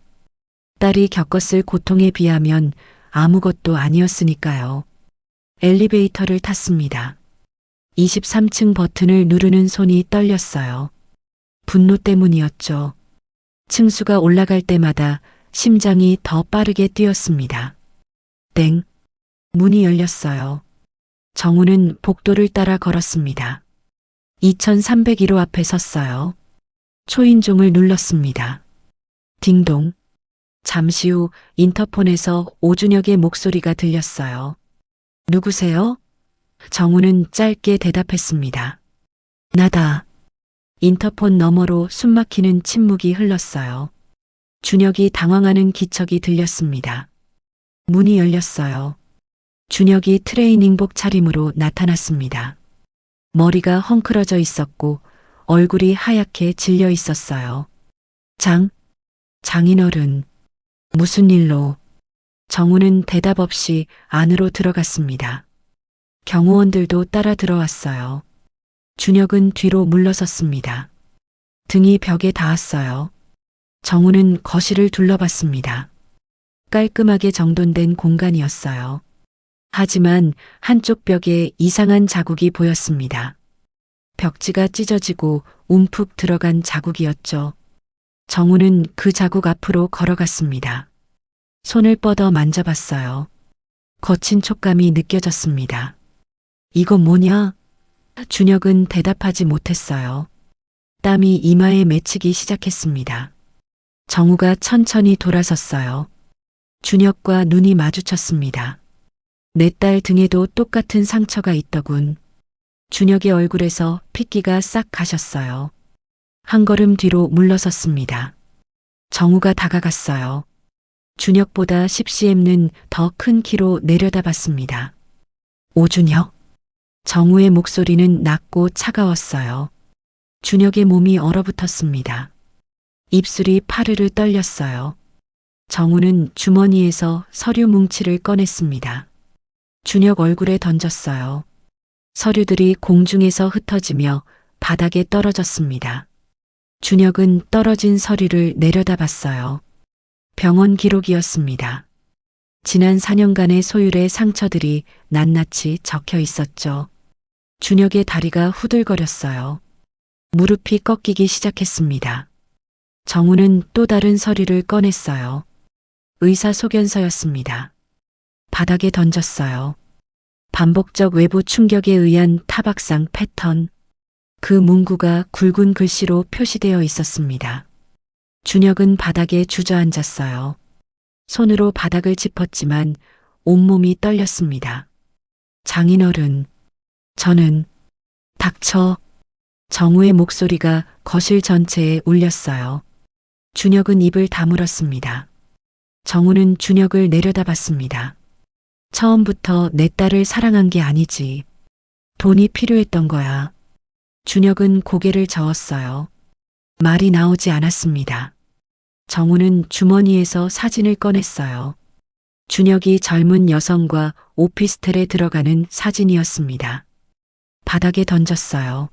딸이 겪었을 고통에 비하면 아무것도 아니었으니까요. 엘리베이터를 탔습니다. 23층 버튼을 누르는 손이 떨렸어요. 분노 때문이었죠. 층수가 올라갈 때마다 심장이 더 빠르게 뛰었습니다. 땡. 문이 열렸어요. 정우는 복도를 따라 걸었습니다. 2301호 앞에 섰어요. 초인종을 눌렀습니다. 딩동. 잠시 후 인터폰에서 오준혁의 목소리가 들렸어요. 누구세요? 정우는 짧게 대답했습니다. 나다. 인터폰 너머로 숨막히는 침묵이 흘렀어요. 준혁이 당황하는 기척이 들렸습니다. 문이 열렸어요. 준혁이 트레이닝복 차림으로 나타났습니다. 머리가 헝클어져 있었고 얼굴이 하얗게 질려 있었어요. 장인어른, 무슨 일로? 정우는 대답 없이 안으로 들어갔습니다. 경호원들도 따라 들어왔어요. 준혁은 뒤로 물러섰습니다. 등이 벽에 닿았어요. 정우는 거실을 둘러봤습니다. 깔끔하게 정돈된 공간이었어요. 하지만 한쪽 벽에 이상한 자국이 보였습니다. 벽지가 찢어지고 움푹 들어간 자국이었죠. 정우는 그 자국 앞으로 걸어갔습니다. 손을 뻗어 만져봤어요. 거친 촉감이 느껴졌습니다. 이건 뭐냐? 준혁은 대답하지 못했어요. 땀이 이마에 맺히기 시작했습니다. 정우가 천천히 돌아섰어요. 준혁과 눈이 마주쳤습니다. 내 딸 등에도 똑같은 상처가 있더군. 준혁의 얼굴에서 핏기가 싹 가셨어요. 한 걸음 뒤로 물러섰습니다. 정우가 다가갔어요. 준혁보다 10cm는 더 큰 키로 내려다봤습니다. 오준혁. 정우의 목소리는 낮고 차가웠어요. 준혁의 몸이 얼어붙었습니다. 입술이 파르르 떨렸어요. 정우는 주머니에서 서류 뭉치를 꺼냈습니다. 준혁 얼굴에 던졌어요. 서류들이 공중에서 흩어지며 바닥에 떨어졌습니다. 준혁은 떨어진 서류를 내려다봤어요. 병원 기록이었습니다. 지난 4년간의 소율의 상처들이 낱낱이 적혀 있었죠. 준혁의 다리가 후들거렸어요. 무릎이 꺾이기 시작했습니다. 정우는 또 다른 서류를 꺼냈어요. 의사 소견서였습니다. 바닥에 던졌어요. 반복적 외부 충격에 의한 타박상 패턴. 그 문구가 굵은 글씨로 표시되어 있었습니다. 준혁은 바닥에 주저앉았어요. 손으로 바닥을 짚었지만 온몸이 떨렸습니다. 장인어른, 저는 닥쳐. 정우의 목소리가 거실 전체에 울렸어요. 준혁은 입을 다물었습니다. 정우는 준혁을 내려다봤습니다. 처음부터 내 딸을 사랑한 게 아니지. 돈이 필요했던 거야. 준혁은 고개를 저었어요. 말이 나오지 않았습니다. 정우는 주머니에서 사진을 꺼냈어요. 준혁이 젊은 여성과 오피스텔에 들어가는 사진이었습니다. 바닥에 던졌어요.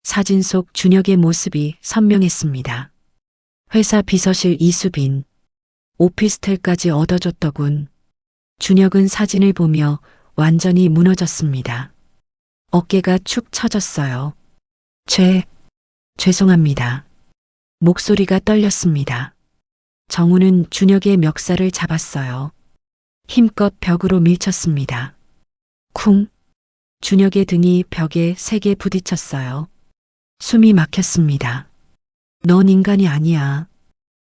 사진 속 준혁의 모습이 선명했습니다. 회사 비서실 이수빈, 오피스텔까지 얻어줬더군. 준혁은 사진을 보며 완전히 무너졌습니다. 어깨가 축 처졌어요. 죄송합니다. 목소리가 떨렸습니다. 정우는 준혁의 멱살을 잡았어요. 힘껏 벽으로 밀쳤습니다. 쿵! 준혁의 등이 벽에 세게 부딪혔어요. 숨이 막혔습니다. 넌 인간이 아니야.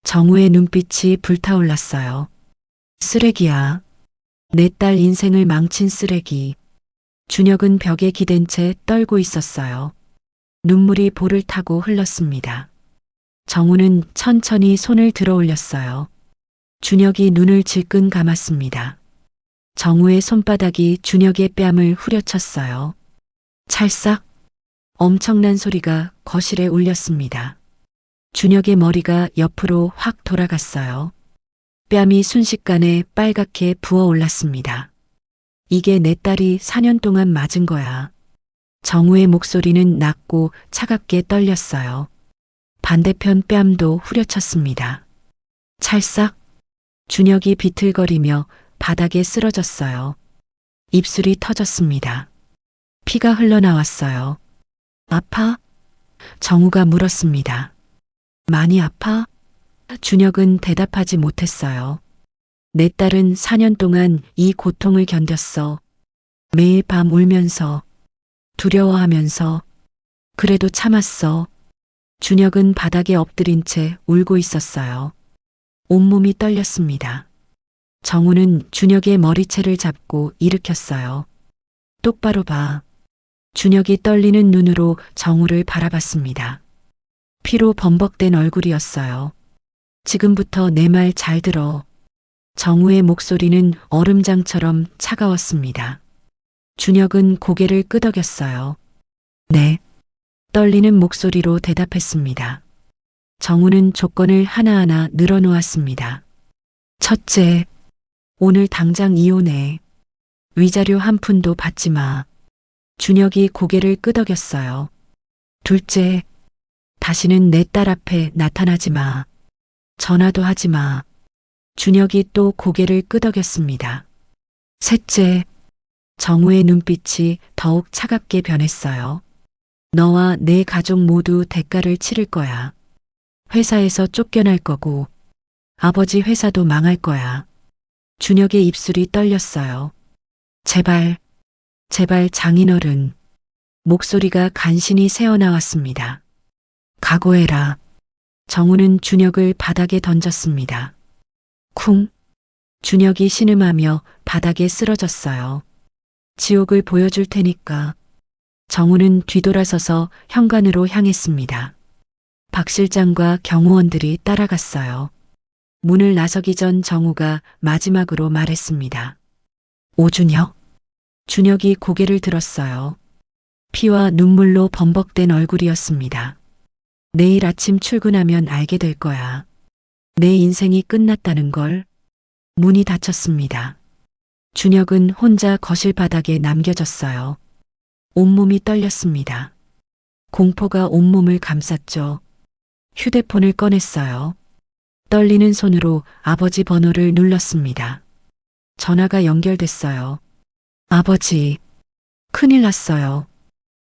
정우의 눈빛이 불타올랐어요. 쓰레기야. 내 딸 인생을 망친 쓰레기. 준혁은 벽에 기댄 채 떨고 있었어요. 눈물이 볼을 타고 흘렀습니다. 정우는 천천히 손을 들어 올렸어요. 준혁이 눈을 질끈 감았습니다. 정우의 손바닥이 준혁의 뺨을 후려쳤어요. 찰싹! 엄청난 소리가 거실에 울렸습니다. 준혁의 머리가 옆으로 확 돌아갔어요. 뺨이 순식간에 빨갛게 부어올랐습니다. 이게 내 딸이 4년 동안 맞은 거야. 정우의 목소리는 낮고 차갑게 떨렸어요. 반대편 뺨도 후려쳤습니다. 찰싹! 준혁이 비틀거리며 바닥에 쓰러졌어요. 입술이 터졌습니다. 피가 흘러나왔어요. 아파? 정우가 물었습니다. 많이 아파? 준혁은 대답하지 못했어요. 내 딸은 4년 동안 이 고통을 견뎠어. 매일 밤 울면서, 두려워하면서, 그래도 참았어. 준혁은 바닥에 엎드린 채 울고 있었어요. 온몸이 떨렸습니다. 정우는 준혁의 머리채를 잡고 일으켰어요. 똑바로 봐. 준혁이 떨리는 눈으로 정우를 바라봤습니다. 피로 범벅된 얼굴이었어요. 지금부터 내 말 잘 들어. 정우의 목소리는 얼음장처럼 차가웠습니다. 준혁은 고개를 끄덕였어요. 네. 떨리는 목소리로 대답했습니다. 정우는 조건을 하나하나 늘어놓았습니다. 첫째, 오늘 당장 이혼해. 위자료 한 푼도 받지 마. 준혁이 고개를 끄덕였어요. 둘째, 다시는 내 딸 앞에 나타나지 마. 전화도 하지 마. 준혁이 또 고개를 끄덕였습니다. 셋째, 정우의 눈빛이 더욱 차갑게 변했어요. 너와 내 가족 모두 대가를 치를 거야. 회사에서 쫓겨날 거고, 아버지 회사도 망할 거야. 준혁의 입술이 떨렸어요. 제발, 제발 장인어른. 목소리가 간신히 새어나왔습니다. 각오해라. 정우는 준혁을 바닥에 던졌습니다. 쿵. 준혁이 신음하며 바닥에 쓰러졌어요. 지옥을 보여줄 테니까. 정우는 뒤돌아서서 현관으로 향했습니다. 박 실장과 경호원들이 따라갔어요. 문을 나서기 전 정우가 마지막으로 말했습니다. 오준혁. 준혁이 고개를 들었어요. 피와 눈물로 범벅된 얼굴이었습니다. 내일 아침 출근하면 알게 될 거야. 내 인생이 끝났다는 걸. 문이 닫혔습니다. 준혁은 혼자 거실 바닥에 남겨졌어요. 온몸이 떨렸습니다. 공포가 온몸을 감쌌죠. 휴대폰을 꺼냈어요. 떨리는 손으로 아버지 번호를 눌렀습니다. 전화가 연결됐어요. 아버지, 큰일 났어요.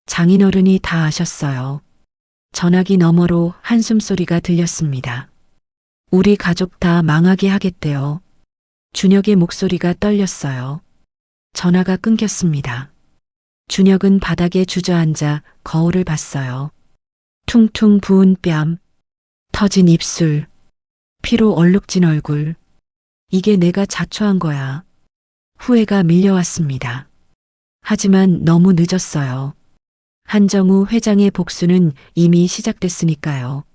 장인어른이 다 아셨어요. 전화기 너머로 한숨소리가 들렸습니다. 우리 가족 다 망하게 하겠대요. 준혁의 목소리가 떨렸어요. 전화가 끊겼습니다. 준혁은 바닥에 주저앉아 거울을 봤어요. 퉁퉁 부은 뺨, 터진 입술, 피로 얼룩진 얼굴. 이게 내가 자초한 거야. 후회가 밀려왔습니다. 하지만 너무 늦었어요. 한정우 회장의 복수는 이미 시작됐으니까요.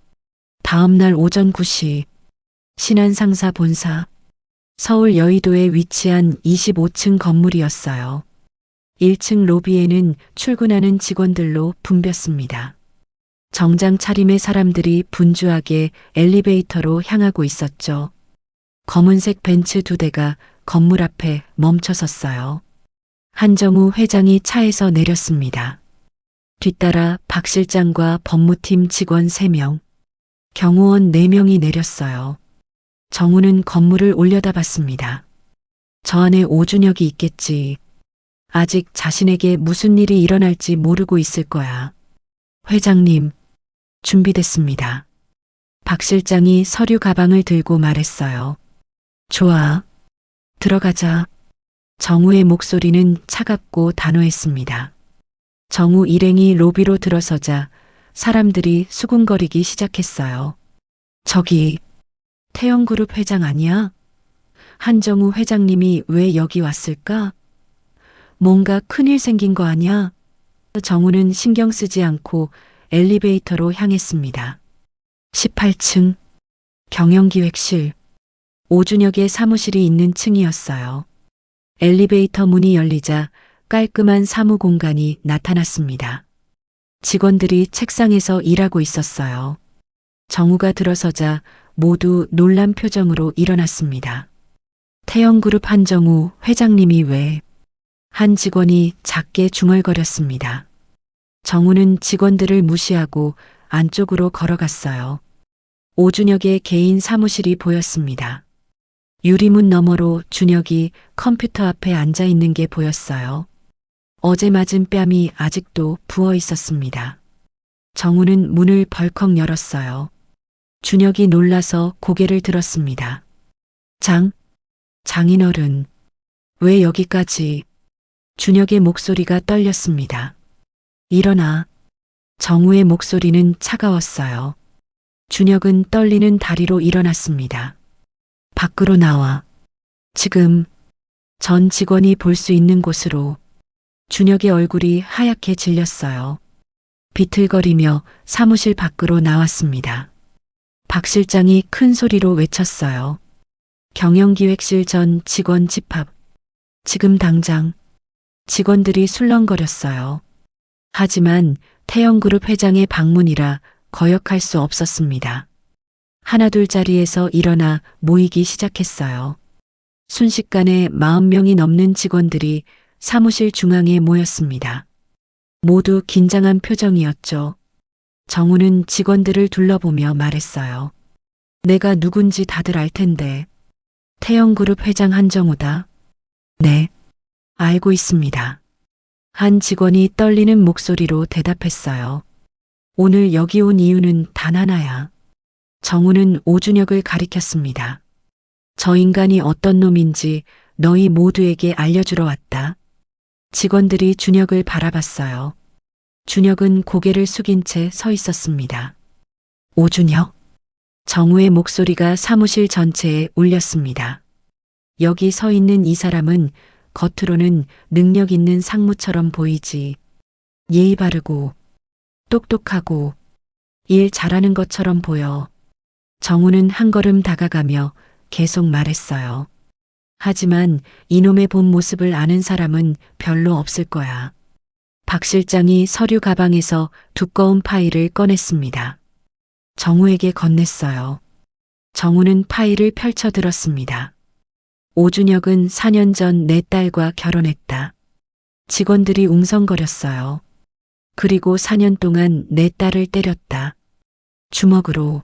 다음 날 오전 9시, 신한상사 본사, 서울 여의도에 위치한 25층 건물이었어요. 1층 로비에는 출근하는 직원들로 붐볐습니다. 정장 차림의 사람들이 분주하게 엘리베이터로 향하고 있었죠. 검은색 벤츠 2대가 건물 앞에 멈춰섰어요. 한정우 회장이 차에서 내렸습니다. 뒤따라 박 실장과 법무팀 직원 3명, 경호원 4명이 내렸어요. 정우는 건물을 올려다봤습니다. 저 안에 오준혁이 있겠지. 아직 자신에게 무슨 일이 일어날지 모르고 있을 거야. 회장님, 준비됐습니다. 박 실장이 서류 가방을 들고 말했어요. 좋아. 들어가자. 정우의 목소리는 차갑고 단호했습니다. 정우 일행이 로비로 들어서자 사람들이 수군거리기 시작했어요. 저기, 태영그룹 회장 아니야? 한정우 회장님이 왜 여기 왔을까? 뭔가 큰일 생긴 거 아니야? 정우는 신경 쓰지 않고 엘리베이터로 향했습니다. 18층, 경영기획실, 오준혁의 사무실이 있는 층이었어요. 엘리베이터 문이 열리자 깔끔한 사무 공간이 나타났습니다. 직원들이 책상에서 일하고 있었어요. 정우가 들어서자 모두 놀란 표정으로 일어났습니다. 태영그룹 한정우 회장님이 왜? 한 직원이 작게 중얼거렸습니다. 정우는 직원들을 무시하고 안쪽으로 걸어갔어요. 오준혁의 개인 사무실이 보였습니다. 유리문 너머로 준혁이 컴퓨터 앞에 앉아 있는 게 보였어요. 어제 맞은 뺨이 아직도 부어 있었습니다. 정우는 문을 벌컥 열었어요. 준혁이 놀라서 고개를 들었습니다. 장인어른, 왜 여기까지? 준혁의 목소리가 떨렸습니다. 일어나. 정우의 목소리는 차가웠어요. 준혁은 떨리는 다리로 일어났습니다. 밖으로 나와. 지금 전 직원이 볼 수 있는 곳으로. 준혁의 얼굴이 하얗게 질렸어요. 비틀거리며 사무실 밖으로 나왔습니다. 박 실장이 큰 소리로 외쳤어요. 경영기획실 전 직원 집합. 지금 당장. 직원들이 술렁거렸어요. 하지만 태영그룹 회장의 방문이라 거역할 수 없었습니다. 하나둘 자리에서 일어나 모이기 시작했어요. 순식간에 40명이 넘는 직원들이 사무실 중앙에 모였습니다. 모두 긴장한 표정이었죠. 정우는 직원들을 둘러보며 말했어요. 내가 누군지 다들 알 텐데. 태영그룹 회장 한정우다. 네, 알고 있습니다. 한 직원이 떨리는 목소리로 대답했어요. 오늘 여기 온 이유는 단 하나야. 정우는 오준혁을 가리켰습니다. 저 인간이 어떤 놈인지 너희 모두에게 알려주러 왔다. 직원들이 준혁을 바라봤어요. 준혁은 고개를 숙인 채 서 있었습니다. 오준혁? 정우의 목소리가 사무실 전체에 울렸습니다. 여기 서 있는 이 사람은 겉으로는 능력 있는 상무처럼 보이지. 예의 바르고 똑똑하고 일 잘하는 것처럼 보여. 정우는 한 걸음 다가가며 계속 말했어요. 하지만 이놈의 본 모습을 아는 사람은 별로 없을 거야. 박 실장이 서류 가방에서 두꺼운 파일을 꺼냈습니다. 정우에게 건넸어요. 정우는 파일을 펼쳐 들었습니다. 오준혁은 4년 전 내 딸과 결혼했다. 직원들이 웅성거렸어요. 그리고 4년 동안 내 딸을 때렸다. 주먹으로,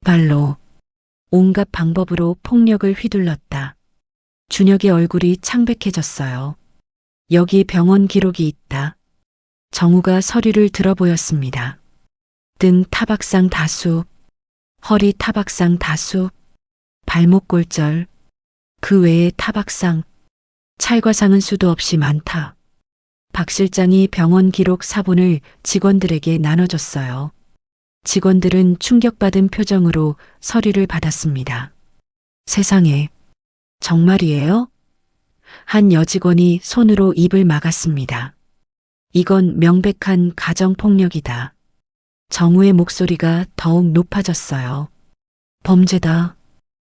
발로, 온갖 방법으로 폭력을 휘둘렀다. 준혁의 얼굴이 창백해졌어요. 여기 병원 기록이 있다. 정우가 서류를 들어보였습니다. 등 타박상 다수, 허리 타박상 다수, 발목 골절, 그 외에 타박상, 찰과상은 수도 없이 많다. 박 실장이 병원 기록 사본을 직원들에게 나눠줬어요. 직원들은 충격받은 표정으로 서류를 받았습니다. 세상에, 정말이에요? 한 여직원이 손으로 입을 막았습니다. 이건 명백한 가정폭력이다. 정우의 목소리가 더욱 높아졌어요. 범죄다.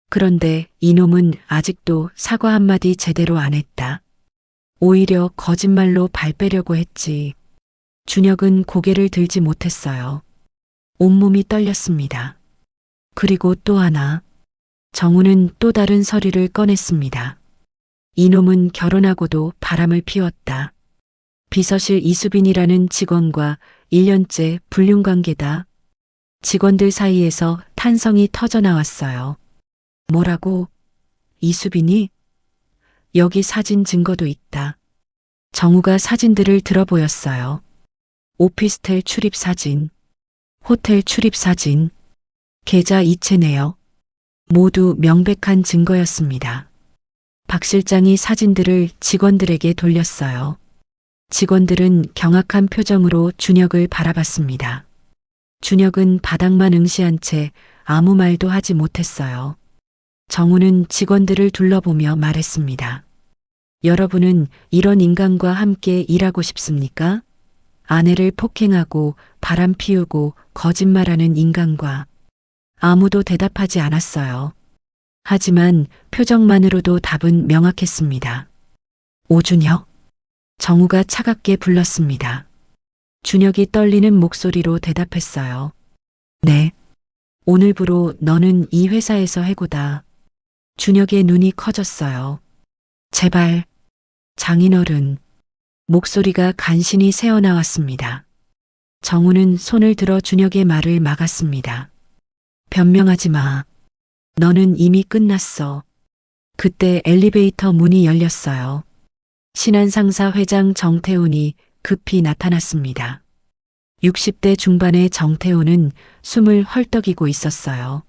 그런데 이놈은 아직도 사과 한마디 제대로 안 했다. 오히려 거짓말로 발 빼려고 했지. 준혁은 고개를 들지 못했어요. 온몸이 떨렸습니다. 그리고 또 하나. 정우는 또 다른 서류를 꺼냈습니다. 이놈은 결혼하고도 바람을 피웠다. 비서실 이수빈이라는 직원과 1년째 불륜관계다. 직원들 사이에서 탄성이 터져 나왔어요. 뭐라고? 이수빈이? 여기 사진 증거도 있다. 정우가 사진들을 들어보였어요. 오피스텔 출입 사진, 호텔 출입 사진, 계좌 이체 내역, 모두 명백한 증거였습니다. 박 실장이 사진들을 직원들에게 돌렸어요. 직원들은 경악한 표정으로 준혁을 바라봤습니다. 준혁은 바닥만 응시한 채 아무 말도 하지 못했어요. 정우는 직원들을 둘러보며 말했습니다. 여러분은 이런 인간과 함께 일하고 싶습니까? 아내를 폭행하고 바람 피우고 거짓말하는 인간과. 아무도 대답하지 않았어요. 하지만 표정만으로도 답은 명확했습니다. 오준혁. 정우가 차갑게 불렀습니다. 준혁이 떨리는 목소리로 대답했어요. 네. 오늘부로 너는 이 회사에서 해고다. 준혁의 눈이 커졌어요. 제발. 장인어른. 목소리가 간신히 새어나왔습니다. 정우는 손을 들어 준혁의 말을 막았습니다. 변명하지 마. 너는 이미 끝났어. 그때 엘리베이터 문이 열렸어요. 신한상사 회장 정태훈이 급히 나타났습니다. 60대 중반의 정태훈은 숨을 헐떡이고 있었어요.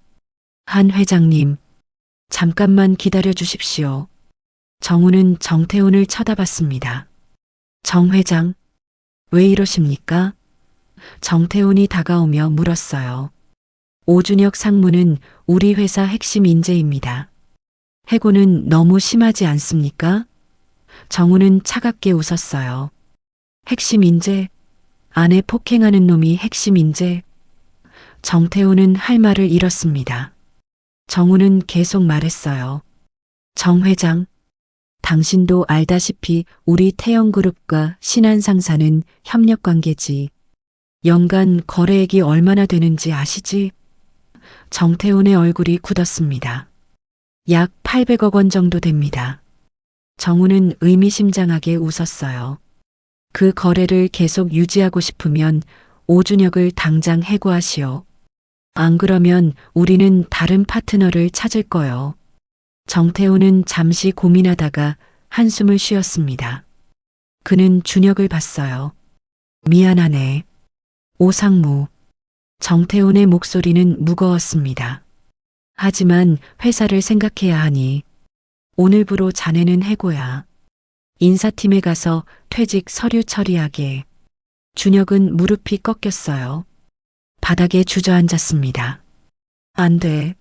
한 회장님, 잠깐만 기다려 주십시오. 정우는 정태훈을 쳐다봤습니다. 정 회장, 왜 이러십니까? 정태훈이 다가오며 물었어요. 오준혁 상무는 우리 회사 핵심 인재입니다. 해고는 너무 심하지 않습니까? 정우는 차갑게 웃었어요. 핵심 인재? 아내 폭행하는 놈이 핵심 인재? 정태훈은 할 말을 잃었습니다. 정우는 계속 말했어요. 정 회장, 당신도 알다시피 우리 태영그룹과 신한상사는 협력관계지. 연간 거래액이 얼마나 되는지 아시지? 정태훈의 얼굴이 굳었습니다. 약 800억 원 정도 됩니다. 정우는 의미심장하게 웃었어요. 그 거래를 계속 유지하고 싶으면 오준혁을 당장 해고하시오. 안 그러면 우리는 다른 파트너를 찾을 거요. 정태호는 잠시 고민하다가 한숨을 쉬었습니다. 그는 준혁을 봤어요. 미안하네. 오상무. 정태훈의 목소리는 무거웠습니다. 하지만 회사를 생각해야 하니 오늘부로 자네는 해고야. 인사팀에 가서 퇴직 서류 처리하게. 준혁은 무릎이 꺾였어요. 바닥에 주저앉았습니다. 안 돼.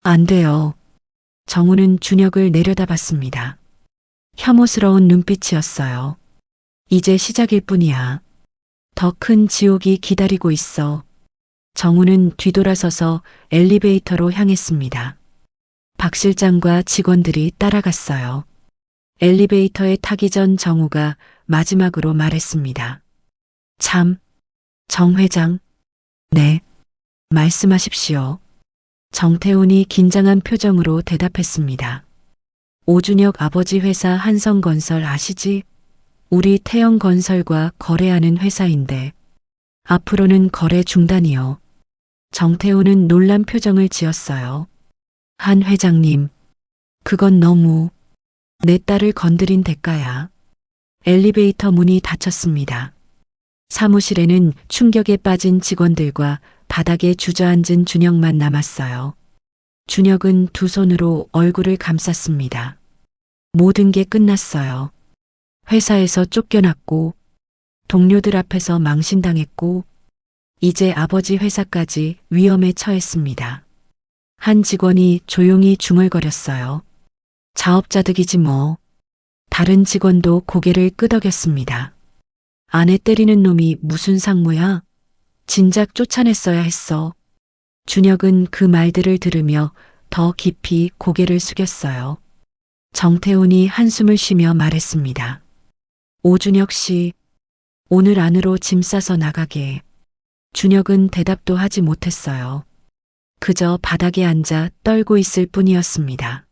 안 돼요. 정우는 준혁을 내려다봤습니다. 혐오스러운 눈빛이었어요. 이제 시작일 뿐이야. 더 큰 지옥이 기다리고 있어. 정우는 뒤돌아서서 엘리베이터로 향했습니다. 박 실장과 직원들이 따라갔어요. 엘리베이터에 타기 전 정우가 마지막으로 말했습니다. 참, 정 회장. 네, 말씀하십시오. 정태훈이 긴장한 표정으로 대답했습니다. 오준혁 아버지 회사 한성건설 아시지? 우리 태영건설과 거래하는 회사인데 앞으로는 거래 중단이요. 정태훈은 놀란 표정을 지었어요. 한 회장님, 그건 너무 내 딸을 건드린 대가야. 엘리베이터 문이 닫혔습니다. 사무실에는 충격에 빠진 직원들과 바닥에 주저앉은 준혁만 남았어요. 준혁은 두 손으로 얼굴을 감쌌습니다. 모든 게 끝났어요. 회사에서 쫓겨났고, 동료들 앞에서 망신당했고, 이제 아버지 회사까지 위험에 처했습니다. 한 직원이 조용히 중얼거렸어요. 자업자득이지 뭐. 다른 직원도 고개를 끄덕였습니다. 아내 때리는 놈이 무슨 상무야? 진작 쫓아냈어야 했어. 준혁은 그 말들을 들으며 더 깊이 고개를 숙였어요. 정태훈이 한숨을 쉬며 말했습니다. 오준혁 씨, 오늘 안으로 짐 싸서 나가게. 준혁은 대답도 하지 못했어요. 그저 바닥에 앉아 떨고 있을 뿐이었습니다.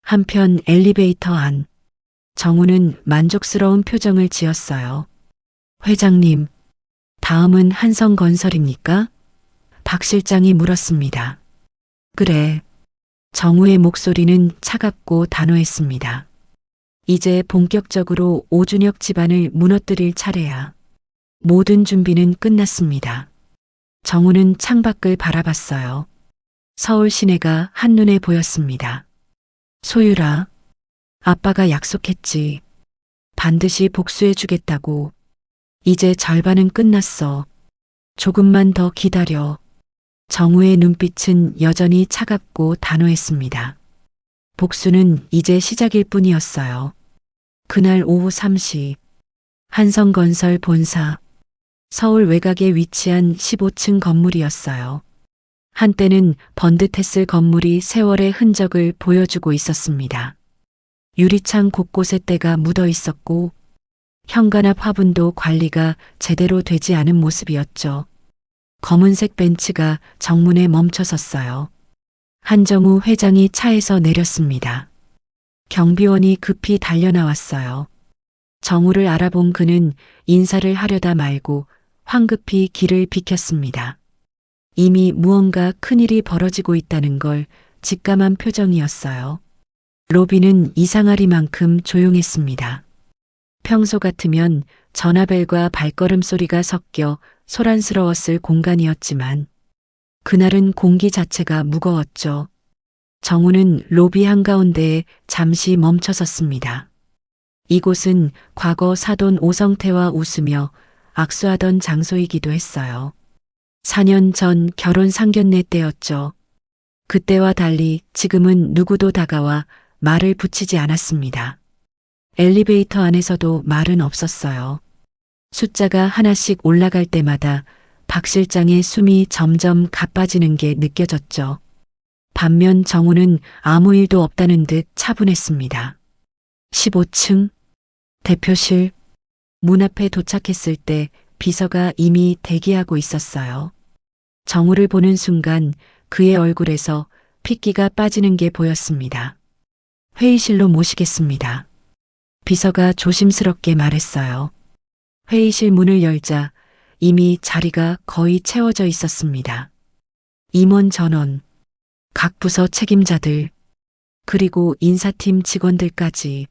한편 엘리베이터 안, 정우는 만족스러운 표정을 지었어요. 회장님, 다음은 한성건설입니까? 박 실장이 물었습니다. 그래. 정우의 목소리는 차갑고 단호했습니다. 이제 본격적으로 오준혁 집안을 무너뜨릴 차례야. 모든 준비는 끝났습니다. 정우는 창밖을 바라봤어요. 서울 시내가 한눈에 보였습니다. 소율아, 아빠가 약속했지. 반드시 복수해주겠다고. 이제 절반은 끝났어. 조금만 더 기다려. 정우의 눈빛은 여전히 차갑고 단호했습니다. 복수는 이제 시작일 뿐이었어요. 그날 오후 3시, 한성건설 본사, 서울 외곽에 위치한 15층 건물이었어요. 한때는 번듯했을 건물이 세월의 흔적을 보여주고 있었습니다. 유리창 곳곳에 때가 묻어 있었고, 현관 앞 화분도 관리가 제대로 되지 않은 모습이었죠. 검은색 벤츠가 정문에 멈춰 섰어요. 한정우 회장이 차에서 내렸습니다. 경비원이 급히 달려나왔어요. 정우를 알아본 그는 인사를 하려다 말고 황급히 길을 비켰습니다. 이미 무언가 큰일이 벌어지고 있다는 걸 직감한 표정이었어요. 로비는 이상하리만큼 조용했습니다. 평소 같으면 전화벨과 발걸음 소리가 섞여 소란스러웠을 공간이었지만 그날은 공기 자체가 무거웠죠. 정우는 로비 한가운데에 잠시 멈춰 섰습니다. 이곳은 과거 사돈 오성태와 웃으며 악수하던 장소이기도 했어요. 4년 전 결혼 상견례 때였죠. 그때와 달리 지금은 누구도 다가와 말을 붙이지 않았습니다. 엘리베이터 안에서도 말은 없었어요. 숫자가 하나씩 올라갈 때마다 박 실장의 숨이 점점 가빠지는 게 느껴졌죠. 반면 정우는 아무 일도 없다는 듯 차분했습니다. 15층 대표실 문 앞에 도착했을 때 비서가 이미 대기하고 있었어요. 정우를 보는 순간 그의 얼굴에서 핏기가 빠지는 게 보였습니다. 회의실로 모시겠습니다. 비서가 조심스럽게 말했어요. 회의실 문을 열자 이미 자리가 거의 채워져 있었습니다. 임원 전원, 각 부서 책임자들, 그리고 인사팀 직원들까지.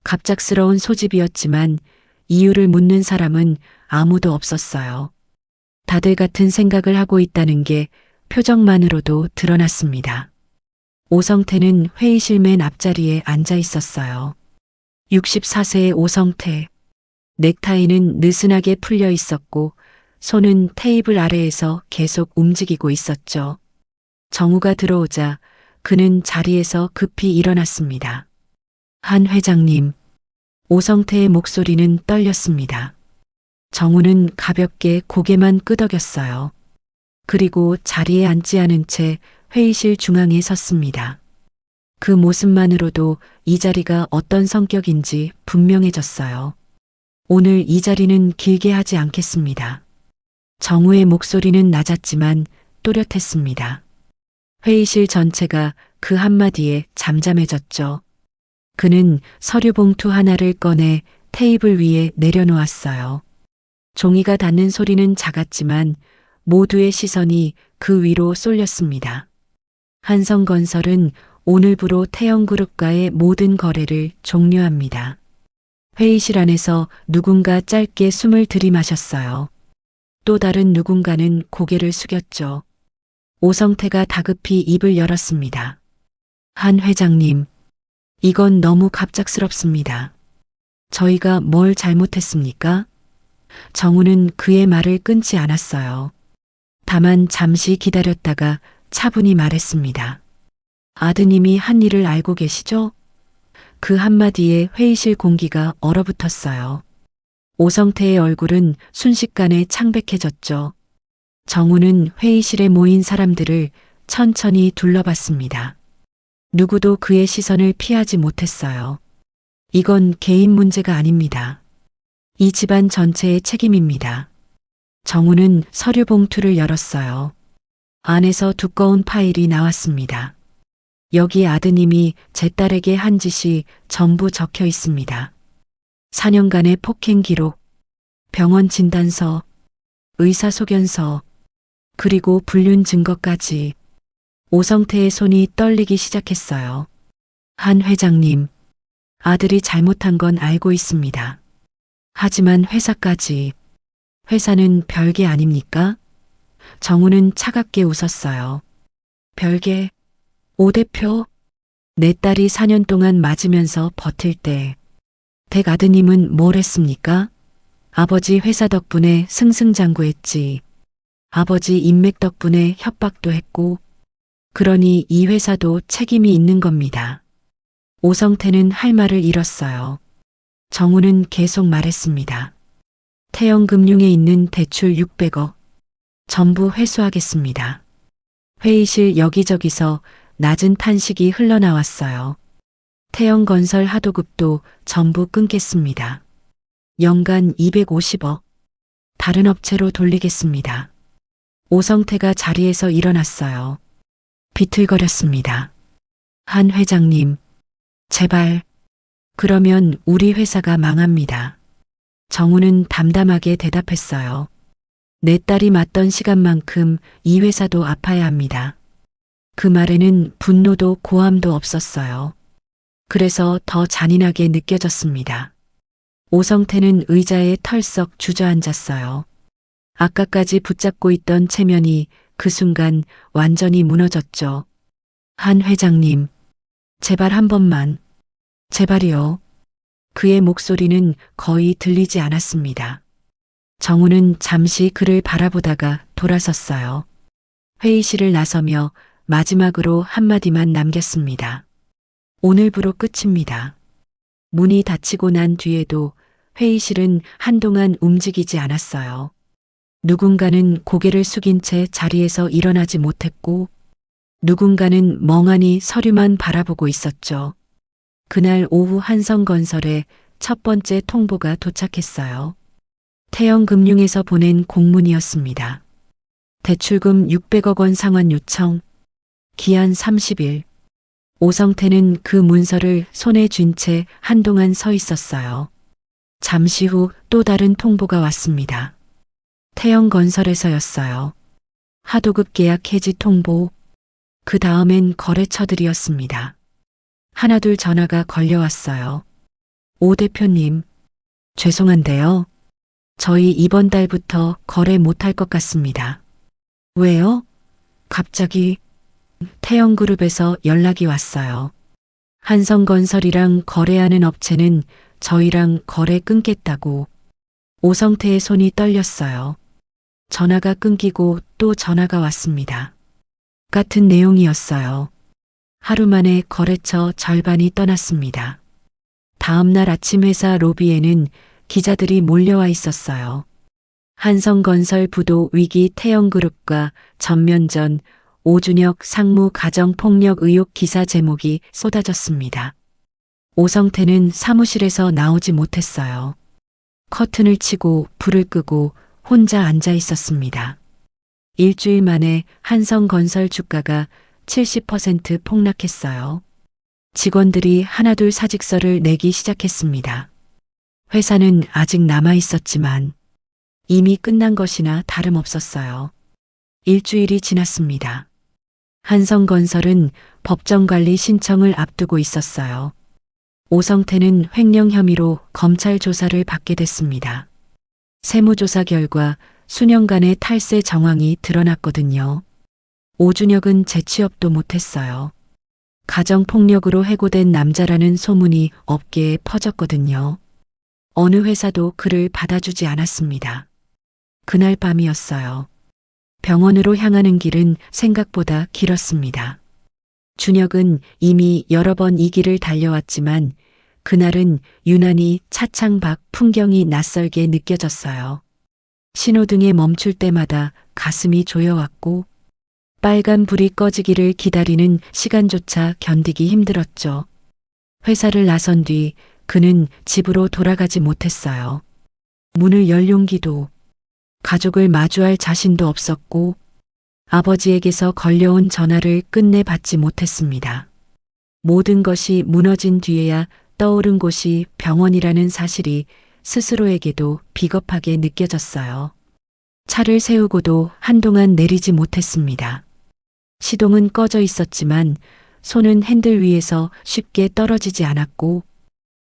갑작스러운 소집이었지만 이유를 묻는 사람은 아무도 없었어요. 다들 같은 생각을 하고 있다는 게 표정만으로도 드러났습니다. 오성태는 회의실 맨 앞자리에 앉아 있었어요. 64세의 오성태. 넥타이는 느슨하게 풀려 있었고 손은 테이블 아래에서 계속 움직이고 있었죠. 정우가 들어오자 그는 자리에서 급히 일어났습니다. 한 회장님. 오성태의 목소리는 떨렸습니다. 정우는 가볍게 고개만 끄덕였어요. 그리고 자리에 앉지 않은 채 회의실 중앙에 섰습니다. 그 모습만으로도 이 자리가 어떤 성격인지 분명해졌어요. 오늘 이 자리는 길게 하지 않겠습니다. 정우의 목소리는 낮았지만 또렷했습니다. 회의실 전체가 그 한마디에 잠잠해졌죠. 그는 서류 봉투 하나를 꺼내 테이블 위에 내려놓았어요. 종이가 닿는 소리는 작았지만 모두의 시선이 그 위로 쏠렸습니다. 한성건설은 오늘부로 태영그룹과의 모든 거래를 종료합니다. 회의실 안에서 누군가 짧게 숨을 들이마셨어요. 또 다른 누군가는 고개를 숙였죠. 오성태가 다급히 입을 열었습니다. 한 회장님, 이건 너무 갑작스럽습니다. 저희가 뭘 잘못했습니까? 정우는 그의 말을 끊지 않았어요. 다만 잠시 기다렸다가 차분히 말했습니다. 아드님이 한 일을 알고 계시죠? 그 한마디에 회의실 공기가 얼어붙었어요. 오성태의 얼굴은 순식간에 창백해졌죠. 정우는 회의실에 모인 사람들을 천천히 둘러봤습니다. 누구도 그의 시선을 피하지 못했어요. 이건 개인 문제가 아닙니다. 이 집안 전체의 책임입니다. 정우는 서류 봉투를 열었어요. 안에서 두꺼운 파일이 나왔습니다. 여기 아드님이 제 딸에게 한 짓이 전부 적혀 있습니다. 4년간의 폭행 기록, 병원 진단서, 의사소견서, 그리고 불륜 증거까지. 오성태의 손이 떨리기 시작했어요. 한 회장님, 아들이 잘못한 건 알고 있습니다. 하지만 회사까지. 회사는 별게 아닙니까? 정우는 차갑게 웃었어요. 별게? 오 대표? 내 딸이 4년 동안 맞으면서 버틸 때 댁 아드님은 뭘 했습니까? 아버지 회사 덕분에 승승장구했지. 아버지 인맥 덕분에 협박도 했고, 그러니 이 회사도 책임이 있는 겁니다. 오성태는 할 말을 잃었어요. 정우는 계속 말했습니다. 태영금융에 있는 대출 600억 전부 회수하겠습니다. 회의실 여기저기서 낮은 탄식이 흘러나왔어요. 태영건설 하도급도 전부 끊겠습니다. 연간 250억 다른 업체로 돌리겠습니다. 오성태가 자리에서 일어났어요. 비틀거렸습니다. 한 회장님, 제발. 그러면 우리 회사가 망합니다. 정우는 담담하게 대답했어요. 내 딸이 맞던 시간만큼 이 회사도 아파야 합니다. 그 말에는 분노도 고함도 없었어요. 그래서 더 잔인하게 느껴졌습니다. 오성태는 의자에 털썩 주저앉았어요. 아까까지 붙잡고 있던 체면이 그 순간 완전히 무너졌죠. 한 회장님, 제발 한 번만, 제발이요. 그의 목소리는 거의 들리지 않았습니다. 정우는 잠시 그를 바라보다가 돌아섰어요. 회의실을 나서며 마지막으로 한마디만 남겼습니다. 오늘부로 끝입니다. 문이 닫히고 난 뒤에도 회의실은 한동안 움직이지 않았어요. 누군가는 고개를 숙인 채 자리에서 일어나지 못했고, 누군가는 멍하니 서류만 바라보고 있었죠. 그날 오후 한성건설에 첫 번째 통보가 도착했어요. 태영금융에서 보낸 공문이었습니다. 대출금 600억 원 상환 요청, 기한 30일. 오성태는 그 문서를 손에 쥔 채 한동안 서 있었어요. 잠시 후 또 다른 통보가 왔습니다. 태영건설에서였어요. 하도급 계약 해지 통보. 그 다음엔 거래처들이었습니다. 하나둘 전화가 걸려왔어요. 오 대표님, 죄송한데요. 저희 이번 달부터 거래 못할 것 같습니다. 왜요? 갑자기 태영그룹에서 연락이 왔어요. 한성건설이랑 거래하는 업체는 저희랑 거래 끊겠다고. 오성태의 손이 떨렸어요. 전화가 끊기고 또 전화가 왔습니다. 같은 내용이었어요. 하루 만에 거래처 절반이 떠났습니다. 다음 날 아침 회사 로비에는 기자들이 몰려와 있었어요. 한성건설 부도 위기 태영그룹과 전면전 오준혁 상무 가정폭력 의혹 기사 제목이 쏟아졌습니다. 오성태는 사무실에서 나오지 못했어요. 커튼을 치고 불을 끄고 혼자 앉아 있었습니다. 일주일 만에 한성건설 주가가 70% 폭락했어요. 직원들이 하나둘 사직서를 내기 시작했습니다. 회사는 아직 남아 있었지만 이미 끝난 것이나 다름없었어요. 일주일이 지났습니다. 한성건설은 법정관리 신청을 앞두고 있었어요. 오성태는 횡령 혐의로 검찰 조사를 받게 됐습니다. 세무조사 결과 수년간의 탈세 정황이 드러났거든요. 오준혁은 재취업도 못했어요. 가정폭력으로 해고된 남자라는 소문이 업계에 퍼졌거든요. 어느 회사도 그를 받아주지 않았습니다. 그날 밤이었어요. 병원으로 향하는 길은 생각보다 길었습니다. 준혁은 이미 여러 번 이 길을 달려왔지만 그날은 유난히 차창 밖 풍경이 낯설게 느껴졌어요. 신호등에 멈출 때마다 가슴이 조여왔고 빨간 불이 꺼지기를 기다리는 시간조차 견디기 힘들었죠. 회사를 나선 뒤 그는 집으로 돌아가지 못했어요. 문을 열 용기도, 가족을 마주할 자신도 없었고 아버지에게서 걸려온 전화를 끝내 받지 못했습니다. 모든 것이 무너진 뒤에야 떠오른 곳이 병원이라는 사실이 스스로에게도 비겁하게 느껴졌어요. 차를 세우고도 한동안 내리지 못했습니다. 시동은 꺼져 있었지만 손은 핸들 위에서 쉽게 떨어지지 않았고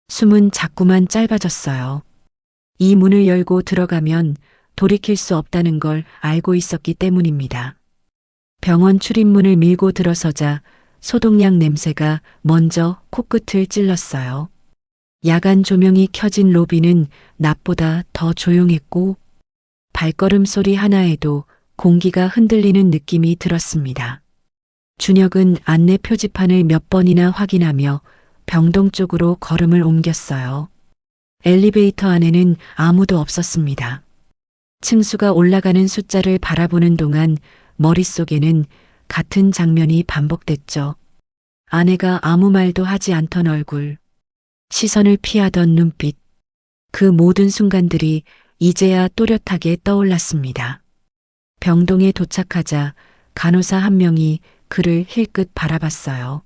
숨은 자꾸만 짧아졌어요. 이 문을 열고 들어가면 돌이킬 수 없다는 걸 알고 있었기 때문입니다. 병원 출입문을 밀고 들어서자 소독약 냄새가 먼저 코끝을 찔렀어요. 야간 조명이 켜진 로비는 낮보다 더 조용했고 발걸음 소리 하나에도 공기가 흔들리는 느낌이 들었습니다. 준혁은 안내 표지판을 몇 번이나 확인하며 병동 쪽으로 걸음을 옮겼어요. 엘리베이터 안에는 아무도 없었습니다. 층수가 올라가는 숫자를 바라보는 동안 머릿속에는 같은 장면이 반복됐죠. 아내가 아무 말도 하지 않던 얼굴, 시선을 피하던 눈빛, 그 모든 순간들이 이제야 또렷하게 떠올랐습니다. 병동에 도착하자 간호사 한 명이 그를 힐끗 바라봤어요.